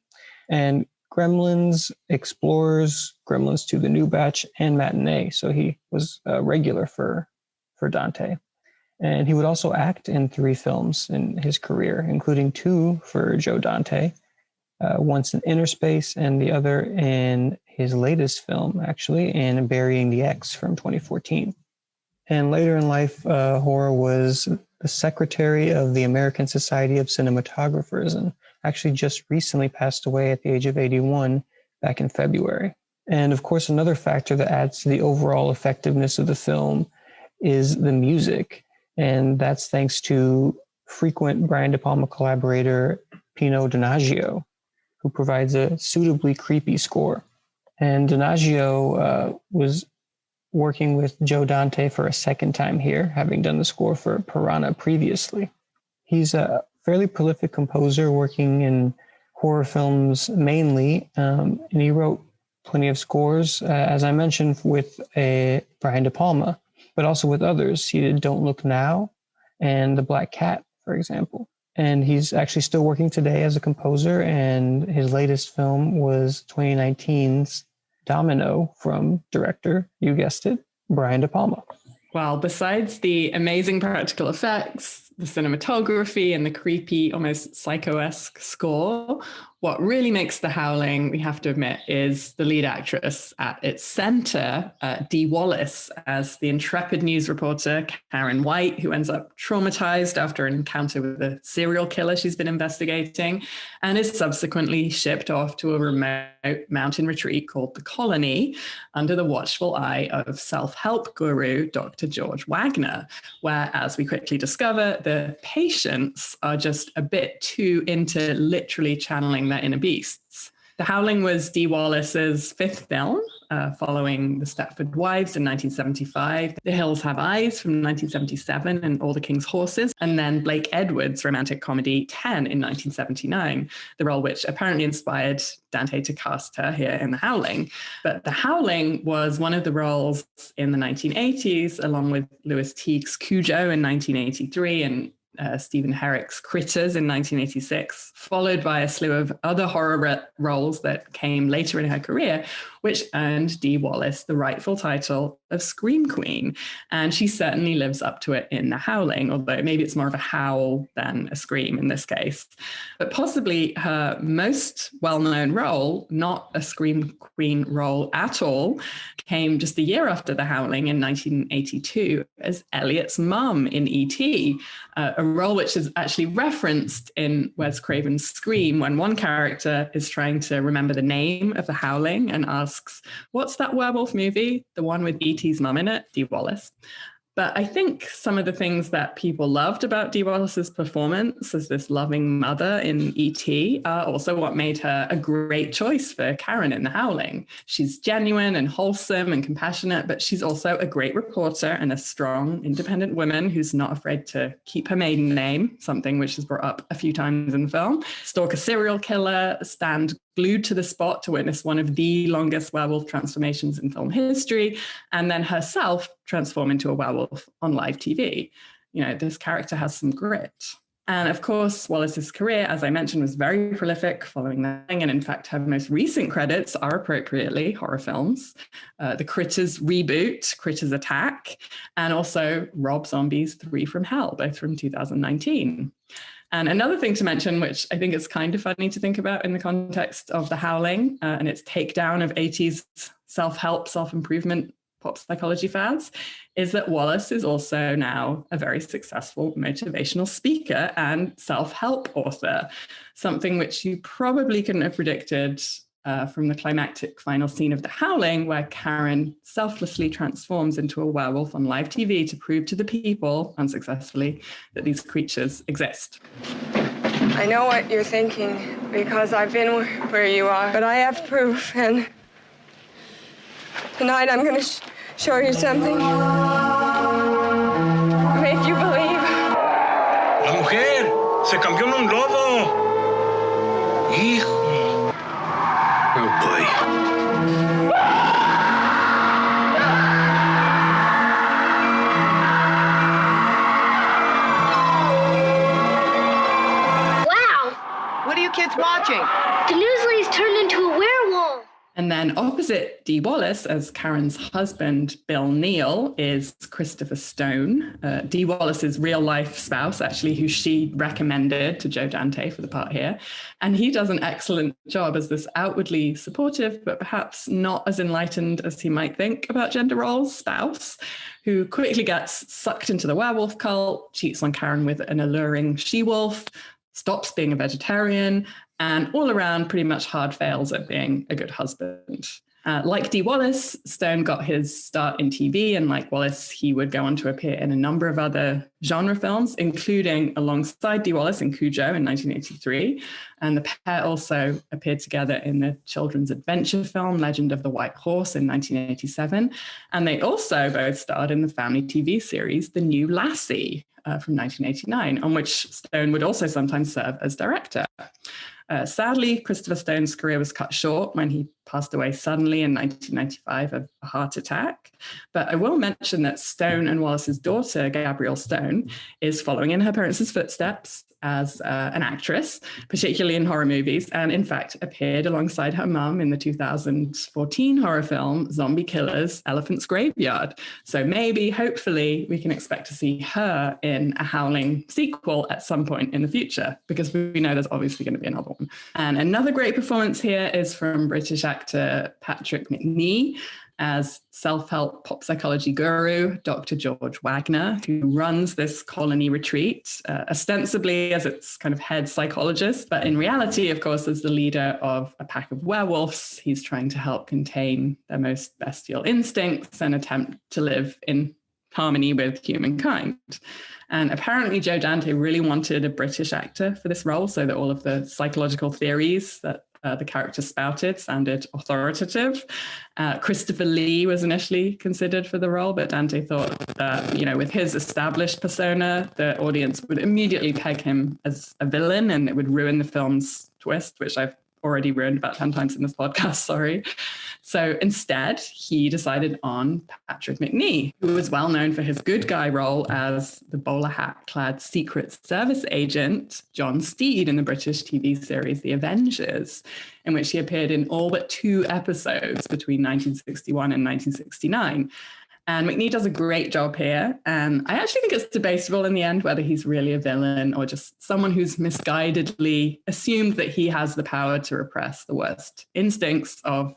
and Gremlins, Explorers, Gremlins 2, The New Batch, and Matinee. So he was a regular for Dante. And he would also act in 3 films in his career, including 2 for Joe Dante, once in Inner Space and the other in his latest film, actually, in Burying the X from 2014. And later in life, Hora was the secretary of the American Society of Cinematographers, and actually just recently passed away at the age of 81 back in February. And of course, another factor that adds to the overall effectiveness of the film is the music. And that's thanks to frequent Brian De Palma collaborator Pino Donaggio, who provides a suitably creepy score. And Donaggio was working with Joe Dante for a second time here, having done the score for Piranha previously. He's a fairly prolific composer working in horror films mainly, and he wrote plenty of scores, as I mentioned, with Brian De Palma, but also with others. He did Don't Look Now and The Black Cat, for example. And he's actually still working today as a composer, and his latest film was 2019's Domino from director, you guessed it, Brian De Palma.
Well, besides the amazing practical effects, the cinematography, and the creepy, almost psycho-esque score, what really makes The Howling, we have to admit, is the lead actress at its center, Dee Wallace, as the intrepid news reporter Karen White, who ends up traumatized after an encounter with a serial killer she's been investigating, and is subsequently shipped off to a remote mountain retreat called The Colony under the watchful eye of self-help guru Dr. George Wagner, where, as we quickly discover, the patients are just a bit too into literally channeling their inner beasts. The Howling was Dee Wallace's fifth film, following The Stepford Wives in 1975, The Hills Have Eyes from 1977, and All the King's Horses, and then Blake Edwards' romantic comedy 10 in 1979, the role which apparently inspired Dante to cast her here in The Howling. But The Howling was one of the roles in the 1980s, along with Lewis Teague's Cujo in 1983 and Stephen Herrick's Critters in 1986, followed by a slew of other horror roles that came later in her career, which earned Dee Wallace the rightful title of Scream Queen. And she certainly lives up to it in The Howling, although maybe it's more of a howl than a scream in this case. But possibly her most well-known role, not a Scream Queen role at all, came just a year after The Howling in 1982 as Elliot's mum in E.T., a role which is actually referenced in Wes Craven's Scream when one character is trying to remember the name of The Howling and asks, "What's that werewolf movie? The one with E.T.'s mum in it?" Dee Wallace. But I think some of the things that people loved about Dee Wallace's performance as this loving mother in E.T. are also what made her a great choice for Karen in The Howling. She's genuine and wholesome and compassionate, but she's also a great reporter and a strong, independent woman who's not afraid to keep her maiden name, something which is brought up a few times in the film, stalk a serial killer, stand glued to the spot to witness one of the longest werewolf transformations in film history, and then herself transform into a werewolf on live TV. You know, this character has some grit. And of course, Wallace's career, as I mentioned, was very prolific following that. And in fact, her most recent credits are appropriately horror films. The Critters reboot, Critters Attack, and also Rob Zombie's 3 from Hell, both from 2019. And another thing to mention, which I think is kind of funny to think about in the context of The Howling and its takedown of 80s self-help, self-improvement pop psychology fads, is that Wallace is also now a very successful motivational speaker and self-help author, something which you probably couldn't have predicted from the climactic final scene of The Howling, where Karen selflessly transforms into a werewolf on live TV to prove to the people, unsuccessfully, that these creatures exist.
I know what you're thinking, because I've been where you are, but I have proof, and tonight I'm going to show you something. Make you believe.
La mujer se cambió en un lobo. Hijo. Oh boy.
Wow!
What are you kids watching?
The newsley's turned into a werewolf.
And then opposite Dee Wallace as Karen's husband, Bill Neal, is Christopher Stone, Dee Wallace's real-life spouse, actually, who she recommended to Joe Dante for the part here. And he does an excellent job as this outwardly supportive, but perhaps not as enlightened as he might think about gender roles, spouse, who quickly gets sucked into the werewolf cult, cheats on Karen with an alluring she-wolf, stops being a vegetarian, and all around pretty much hard fails at being a good husband. Like Dee Wallace, Stone got his start in TV, and like Wallace, he would go on to appear in a number of other genre films, including alongside Dee Wallace in Cujo in 1983. And the pair also appeared together in the children's adventure film Legend of the White Horse in 1987. And they also both starred in the family TV series The New Lassie from 1989, on which Stone would also sometimes serve as director. Sadly, Christopher Stone's career was cut short when he passed away suddenly in 1995 of a heart attack. But I will mention that Stone and Wallace's daughter, Gabrielle Stone, is following in her parents' footsteps as an actress, particularly in horror movies, and in fact appeared alongside her mum in the 2014 horror film Zombie Killers, Elephant's Graveyard. So maybe, hopefully, we can expect to see her in a Howling sequel at some point in the future, because we know there's obviously going to be another one. And another great performance here is from British actor Patrick Macnee as self-help pop psychology guru, Dr. George Wagner, who runs this colony retreat, ostensibly as its kind of head psychologist, but in reality, of course, as the leader of a pack of werewolves. He's trying to help contain their most bestial instincts and attempt to live in harmony with humankind. And apparently Joe Dante really wanted a British actor for this role so that all of the psychological theories that the character spouted sounded authoritative. Christopher Lee was initially considered for the role, but Dante thought that, with his established persona, the audience would immediately peg him as a villain and it would ruin the film's twist, which I've already ruined about 10 times in this podcast, sorry. So instead, he decided on Patrick Macnee, who was well known for his good guy role as the bowler hat-clad Secret Service agent John Steed in the British TV series The Avengers, in which he appeared in all but 2 episodes between 1961 and 1969. And Macnee does a great job here. And I actually think it's debatable in the end whether he's really a villain or just someone who's misguidedly assumed that he has the power to repress the worst instincts of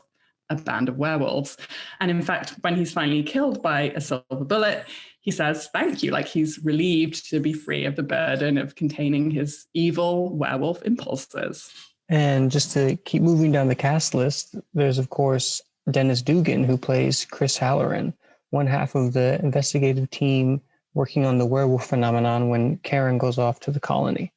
a band of werewolves. And in fact, when he's finally killed by a silver bullet, he says, thank you, like he's relieved to be free of the burden of containing his evil werewolf impulses.
And just to keep moving down the cast list, there's, of course, Dennis Dugan, who plays Chris Halloran, one half of the investigative team working on the werewolf phenomenon when Karen goes off to the colony.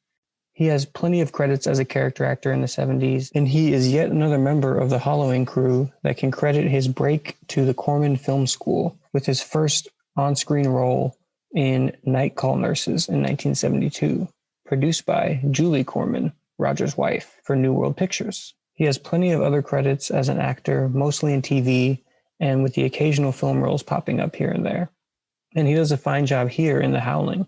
He has plenty of credits as a character actor in the 70s, and he is yet another member of the Howling crew that can credit his break to the Corman Film School with his first on-screen role in Night Call Nurses in 1972, produced by Julie Corman, Roger's wife, for New World Pictures. He has plenty of other credits as an actor, mostly in TV, and with the occasional film roles popping up here and there. And he does a fine job here in The Howling.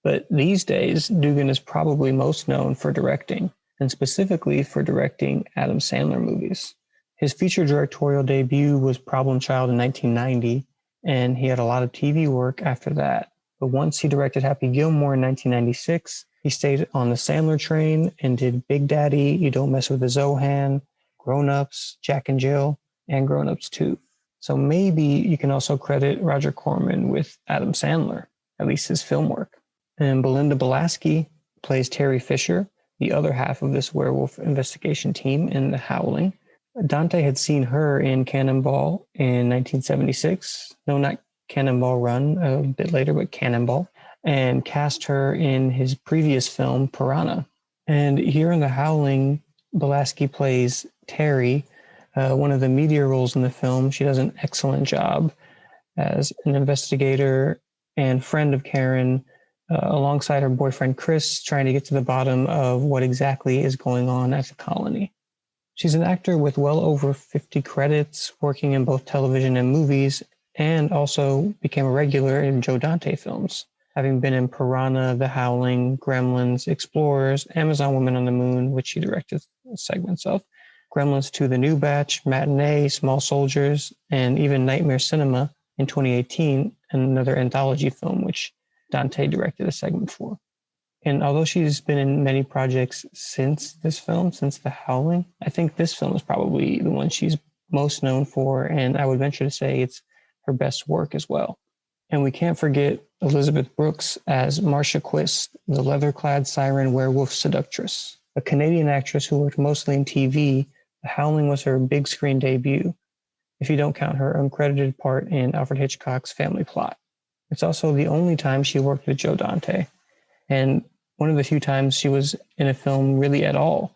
But these days, Dugan is probably most known for directing, and specifically for directing Adam Sandler movies. His feature directorial debut was Problem Child in 1990, and he had a lot of TV work after that. But once he directed Happy Gilmore in 1996, he stayed on the Sandler train and did Big Daddy, You Don't Mess with the Zohan, Grown Ups, Jack and Jill, and Grown Ups 2. So maybe you can also credit Roger Corman with Adam Sandler, at least his film work. And Belinda Balaski plays Terry Fisher, the other half of this werewolf investigation team in The Howling. Dante had seen her in Cannonball in 1976. No, not Cannonball Run, a bit later, but Cannonball. And cast her in his previous film, Piranha. And here in The Howling, Balaski plays Terry, one of the media roles in the film. She does an excellent job as an investigator and friend of Karen, alongside her boyfriend Chris, trying to get to the bottom of what exactly is going on at the colony. She's an actor with well over 50 credits, working in both television and movies, and also became a regular in Joe Dante films, having been in Piranha, The Howling, Gremlins, Explorers, Amazon Women on the Moon, which she directed segments of, Gremlins 2: The New Batch, Matinee, Small Soldiers, and even Nightmare Cinema in 2018, another anthology film, which Dante directed a segment for. And although she's been in many projects since this film, since The Howling, I think this film is probably the one she's most known for, and I would venture to say it's her best work as well. And we can't forget Elizabeth Brooks as Marcia Quist, the leather-clad siren werewolf seductress. A Canadian actress who worked mostly in TV, The Howling was her big screen debut, if you don't count her uncredited part in Alfred Hitchcock's Family Plot. It's also the only time she worked with Joe Dante, and one of the few times she was in a film really at all.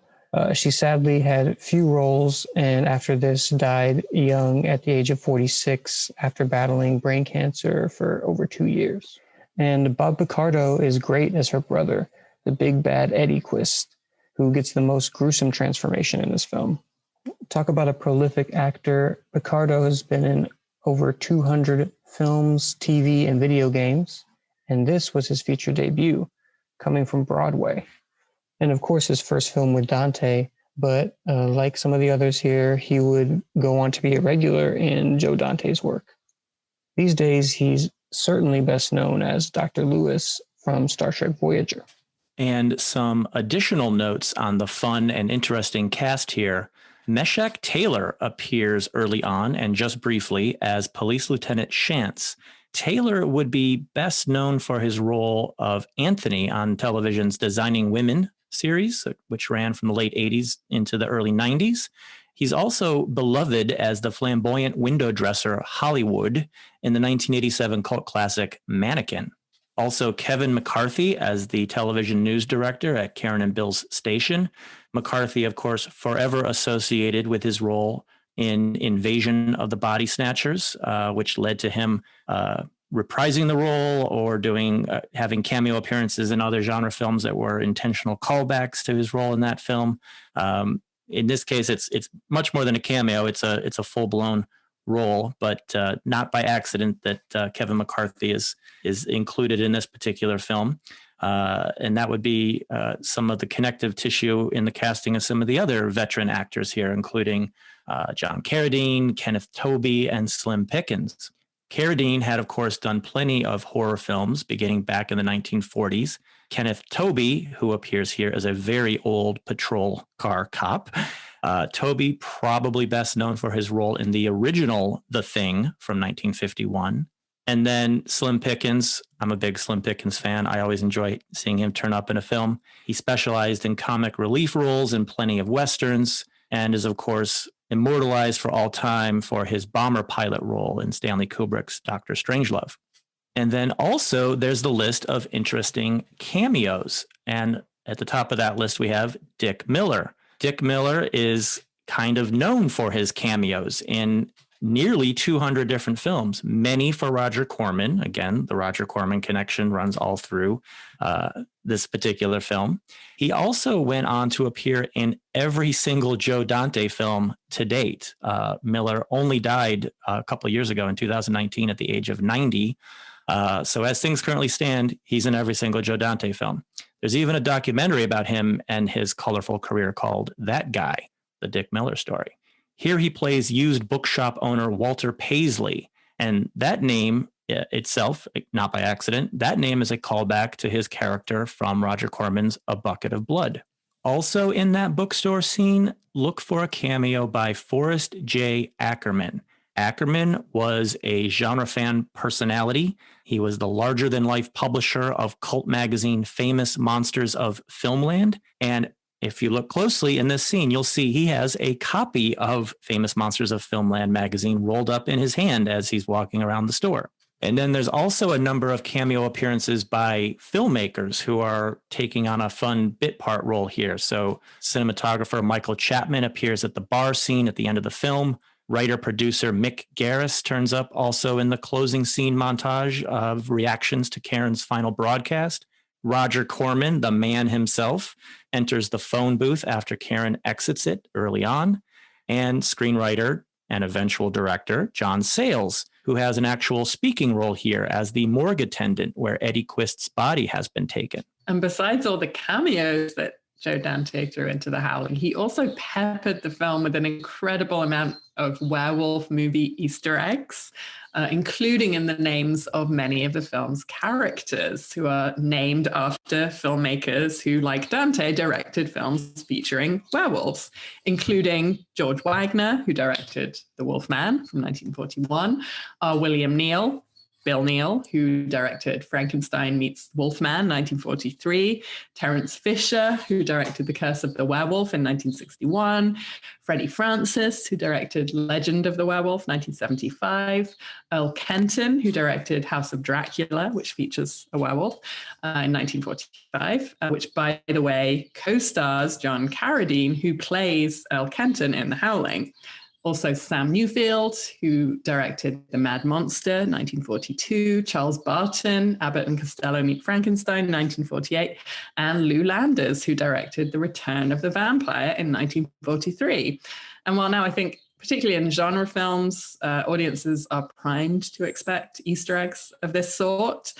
She sadly had few roles, and after this died young at the age of 46 after battling brain cancer for over 2 years. And Bob Picardo is great as her brother, the big bad Eddie Quist, who gets the most gruesome transformation in this film. Talk about a prolific actor. Picardo has been in over 200 films, TV, and video games, and this was his feature debut, coming from Broadway. And of course, his first film with Dante, but like some of the others here, he would go on to be a regular in Joe Dante's work. These days, he's certainly best known as Dr. Lewis from Star Trek Voyager.
And some additional notes on the fun and interesting cast here. Meshach Taylor appears early on and just briefly as Police Lieutenant Shantz. Taylor would be best known for his role of Anthony on television's Designing Women series, which ran from the late 80s into the early 90s. He's also beloved as the flamboyant window dresser Hollywood in the 1987 cult classic Mannequin. Also, Kevin McCarthy as the television news director at Karen and Bill's station. McCarthy, of course, forever associated with his role in Invasion of the Body Snatchers, which led to him reprising the role or having cameo appearances in other genre films that were intentional callbacks to his role in that film. In this case, it's much more than a cameo. It's a full blown role, but not by accident that Kevin McCarthy is included in this particular film. And that would be some of the connective tissue in the casting of some of the other veteran actors here, including John Carradine, Kenneth Tobey, and Slim Pickens. Carradine had, of course, done plenty of horror films beginning back in the 1940s. Kenneth Tobey, who appears here as a very old patrol car cop. Tobey, probably best known for his role in the original The Thing from 1951. And then Slim Pickens. I'm a big Slim Pickens fan. I always enjoy seeing him turn up in a film. He specialized in comic relief roles in plenty of Westerns and is, of course, immortalized for all time for his bomber pilot role in Stanley Kubrick's Dr. Strangelove. And then also there's the list of interesting cameos. And at the top of that list, we have Dick Miller. Dick Miller is kind of known for his cameos in nearly 200 different films, many for Roger Corman. Again, the Roger Corman connection runs all through this particular film. He also went on to appear in every single Joe Dante film to date. Miller only died a couple of years ago in 2019 at the age of 90. So as things currently stand, he's in every single Joe Dante film. There's even a documentary about him and his colorful career called That Guy, the Dick Miller story. Here he plays used bookshop owner Walter Paisley, and that name itself, not by accident, that name is a callback to his character from Roger Corman's A Bucket of Blood. Also in that bookstore scene, look for a cameo by Forrest J. Ackerman. Ackerman was a genre fan personality. He was the larger-than-life publisher of cult magazine Famous Monsters of Filmland, and if you look closely in this scene, you'll see he has a copy of Famous Monsters of Filmland magazine rolled up in his hand as he's walking around the store. And then there's also a number of cameo appearances by filmmakers who are taking on a fun bit part role here. So cinematographer Michael Chapman appears at the bar scene at the end of the film. Writer-producer Mick Garris turns up also in the closing scene montage of reactions to Karen's final broadcast. Roger Corman, the man himself, enters the phone booth after Karen exits it early on. And screenwriter and eventual director John Sayles, who has an actual speaking role here as the morgue attendant where Eddie Quist's body has been taken.
And besides all the cameos that Joe Dante threw into The Howling, he also peppered the film with an incredible amount of werewolf movie Easter eggs, including in the names of many of the film's characters, who are named after filmmakers who, like Dante, directed films featuring werewolves, including George Wagner, who directed The Wolfman from 1941, William Neal, Bill Neal, who directed Frankenstein Meets Wolfman, 1943, Terence Fisher, who directed The Curse of the Werewolf in 1961, Freddie Francis, who directed Legend of the Werewolf, 1975, Earl Kenton, who directed House of Dracula, which features a werewolf, in 1945, which, by the way, co-stars John Carradine, who plays Earl Kenton in The Howling. Also Sam Newfield, who directed The Mad Monster, 1942, Charles Barton, Abbott and Costello Meet Frankenstein, 1948, and Lou Landers, who directed The Return of the Vampire in 1943. And while now I think, particularly in genre films, audiences are primed to expect Easter eggs of this sort,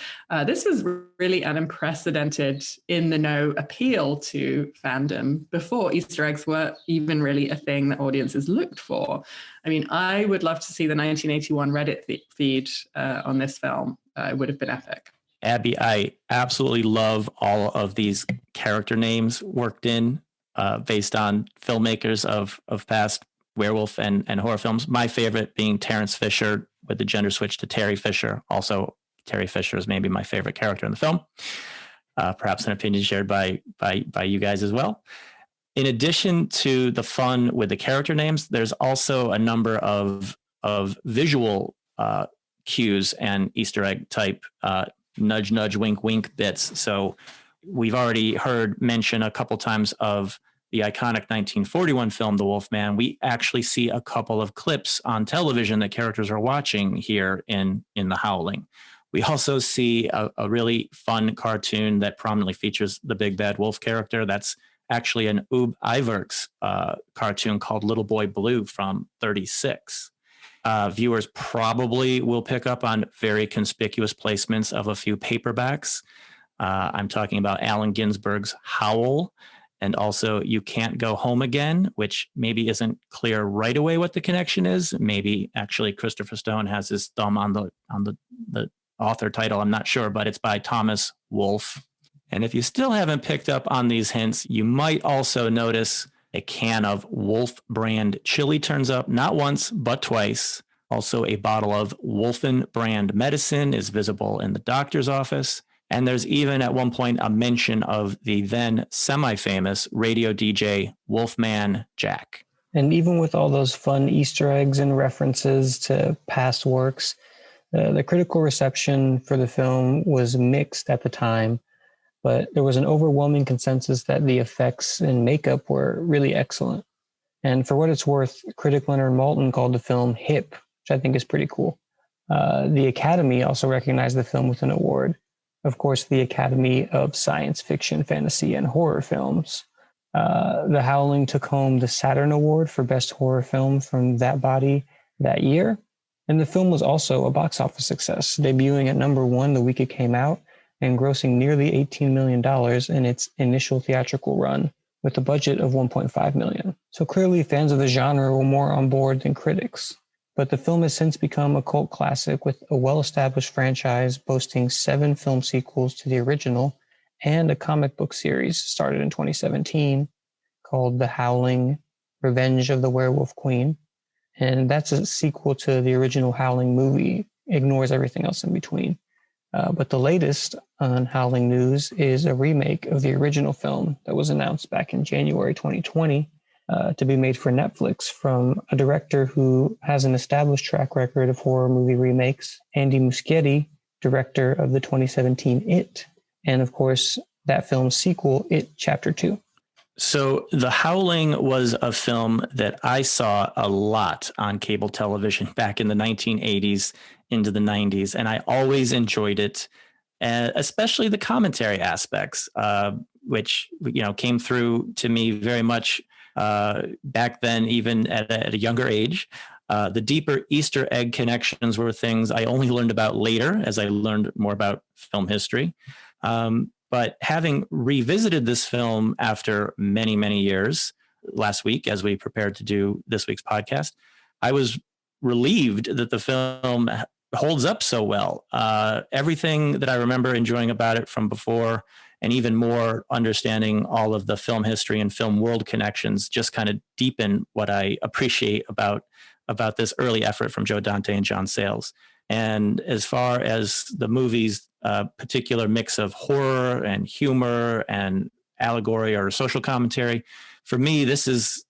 this was really an unprecedented in-the-know appeal to fandom before Easter eggs were even really a thing that audiences looked for. I mean, I would love to see the 1981 Reddit feed on this film. It would have been epic.
Abby, I absolutely love all of these character names worked in based on filmmakers of past werewolf and horror films. My favorite being Terence Fisher with the gender switch to Terry Fisher. Also, Terry Fisher is maybe my favorite character in the film. Perhaps an opinion shared by you guys as well. In addition to the fun with the character names, there's also a number of visual cues and Easter egg type nudge, nudge, wink, wink bits. So we've already heard mention a couple times of the iconic 1941 film, The Wolfman. We actually see a couple of clips on television that characters are watching here in The Howling. We also see a really fun cartoon that prominently features the big bad wolf character. That's actually an Ub Iwerks cartoon called Little Boy Blue from 1936. Viewers probably will pick up on very conspicuous placements of a few paperbacks. I'm talking about Allen Ginsberg's Howl, and also You Can't Go Home Again, which maybe isn't clear right away what the connection is. Maybe actually Christopher Stone has his thumb on the author title. I'm not sure, but it's by Thomas Wolfe. And if you still haven't picked up on these hints, you might also notice a can of Wolf brand chili turns up not once, but twice. Also, a bottle of Wolfen brand medicine is visible in the doctor's office. And there's even at one point a mention of the then semi-famous radio DJ Wolfman Jack.
And even with all those fun Easter eggs and references to past works, the critical reception for the film was mixed at the time, but there was an overwhelming consensus that the effects and makeup were really excellent. And for what it's worth, critic Leonard Maltin called the film hip, which I think is pretty cool. The Academy also recognized the film with an award. Of course, the Academy of Science Fiction, Fantasy, and Horror Films. The Howling took home the Saturn Award for Best Horror Film from that body that year. And the film was also a box office success, debuting at number 1 the week it came out and grossing nearly $18 million in its initial theatrical run, with a budget of $1.5 million. So clearly fans of the genre were more on board than critics. But the film has since become a cult classic with a well-established franchise boasting 7 film sequels to the original and a comic book series started in 2017 called The Howling, Revenge of the Werewolf Queen. And that's a sequel to the original Howling movie, ignores everything else in between. But the latest on Howling news is a remake of the original film that was announced back in January 2020 to be made for Netflix from a director who has an established track record of horror movie remakes, Andy Muschietti, director of the 2017 It, and of course, that film's sequel, It Chapter 2.
So The Howling was a film that I saw a lot on cable television back in the 1980s into the 90s, and I always enjoyed it, especially the commentary aspects, which came through to me very much back then, even at a younger age. The deeper Easter egg connections were things I only learned about later as I learned more about film history. But having revisited this film after many, many years last week, as we prepared to do this week's podcast, I was relieved that the film holds up so well. Everything that I remember enjoying about it from before, and even more understanding all of the film history and film world connections, just kind of deepen what I appreciate about this early effort from Joe Dante and John Sayles. And as far as the movie's particular mix of horror and humor and allegory or social commentary, for me, this is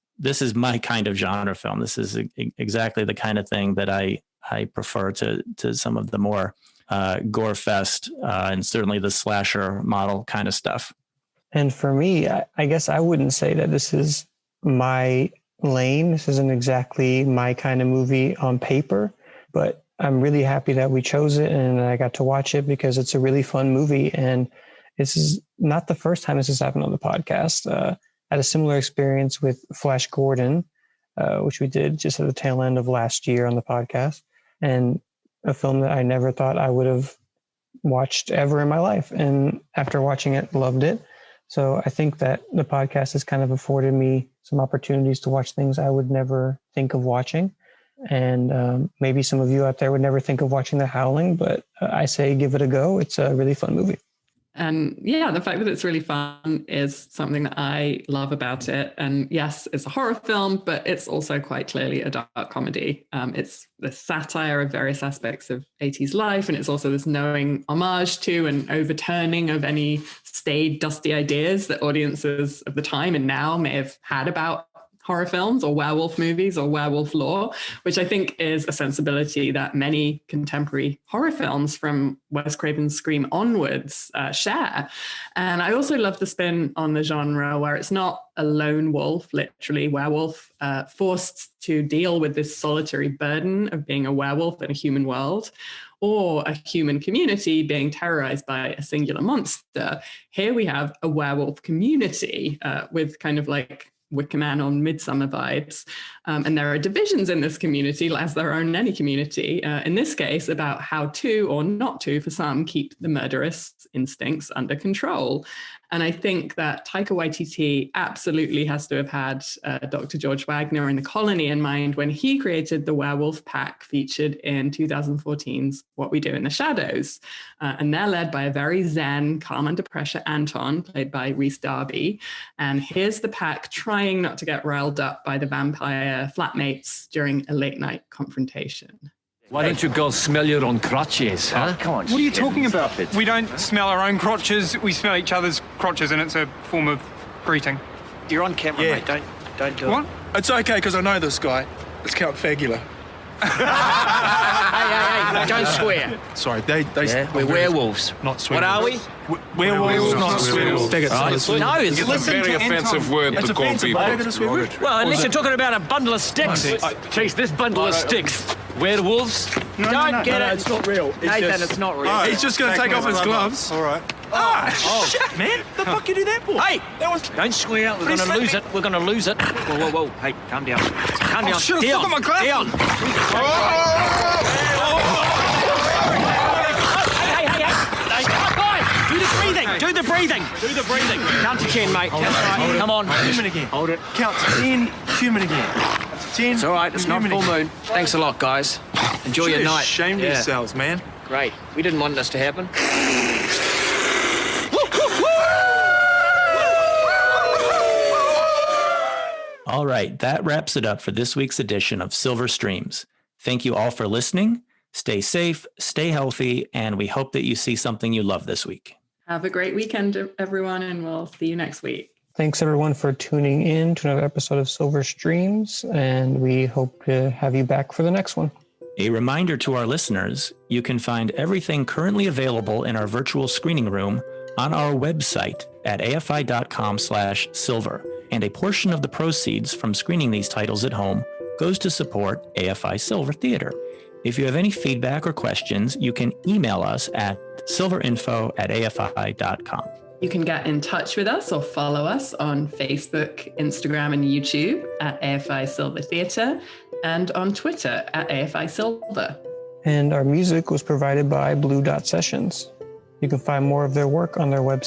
my kind of genre film. This is exactly the kind of thing that I prefer to some of the more gore fest and certainly the slasher model kind of stuff.
And for me, I guess I wouldn't say that this is my lane. This isn't exactly my kind of movie on paper, but I'm really happy that we chose it and I got to watch it because it's a really fun movie. And this is not the first time this has happened on the podcast. I had a similar experience with Flash Gordon, which we did just at the tail end of last year on the podcast, and a film that I never thought I would have watched ever in my life. And after watching it, loved it. So I think that the podcast has kind of afforded me some opportunities to watch things I would never think of watching. And maybe some of you out there would never think of watching The Howling, but I say give it a go. It's a really fun movie.
And yeah, the fact that it's really fun is something that I love about it. And yes, it's a horror film, but it's also quite clearly a dark comedy. It's the satire of various aspects of 80s life. And it's also this knowing homage to and overturning of any staid, dusty ideas that audiences of the time and now may have had about horror films or werewolf movies or werewolf lore, which I think is a sensibility that many contemporary horror films from Wes Craven's Scream onwards share. And I also love the spin on the genre where it's not a lone wolf, literally werewolf, forced to deal with this solitary burden of being a werewolf in a human world, or a human community being terrorized by a singular monster. Here we have a werewolf community with kind of like Wicker Man on Midsummer vibes. And there are divisions in this community, as there are in any community, in this case, about how to, or not to, for some, keep the murderous instincts under control. And I think that Taika Waititi absolutely has to have had Dr. George Wagner and the Colony in mind when he created the werewolf pack featured in 2014's What We Do in the Shadows. And they're led by a very zen, calm under pressure Anton, played by Rhys Darby. And here's the pack trying not to get riled up by the vampire flatmates during a late night confrontation.
Why don't you girls smell your own crotches, huh?
Come on.
What are you talking about? We don't smell our own crotches. We smell each other's crotches, and it's a form of greeting.
You're on camera, mate. Don't do
What?
it.
It's okay, because I know this guy. It's Count Fagula.
Hey, don't swear.
Sorry, they
We're werewolves.
Not swear.
What are we?
Werewolves, not swearwolves.
No, it's
It's a very offensive word to call people.
well, unless you're talking about a bundle of sticks.
Chase this bundle of sticks. Werewolves?
Don't get it.
It's not real.
Nathan, it's not real.
He's just going to take off his gloves. All right.
Shit, man. The fuck you do that for? Hey, don't swear. We're going to lose it. We're going to lose it. Whoa. Hey, calm down. Calm down.
Shit, I forgot my glasses.
Dion. Hey. Do the breathing. Count to 10, mate. Come on.
Human again.
Hold it.
Count to 10, human again. That's 10.
It's all right. It's not full moon. Thanks a lot, guys. Enjoy your night.
Shame yourselves, man.
Great. We didn't want this to happen.
All right, that wraps it up for this week's edition of Silver Streams. Thank you all for listening. Stay safe, stay healthy, and we hope that you see something you love this week.
Have a great weekend, everyone, and we'll see you next week.
Thanks, everyone, for tuning in to another episode of Silver Streams, and we hope to have you back for the next one.
A reminder to our listeners, you can find everything currently available in our virtual screening room on our website at afi.com/silver, and a portion of the proceeds from screening these titles at home goes to support AFI Silver Theatre. If you have any feedback or questions, you can email us at silverinfo@afi.com.
You can get in touch with us or follow us on Facebook, Instagram, and YouTube at AFI Silver Theatre, and on Twitter at AFI Silver.
And our music was provided by Blue Dot Sessions. You can find more of their work on their website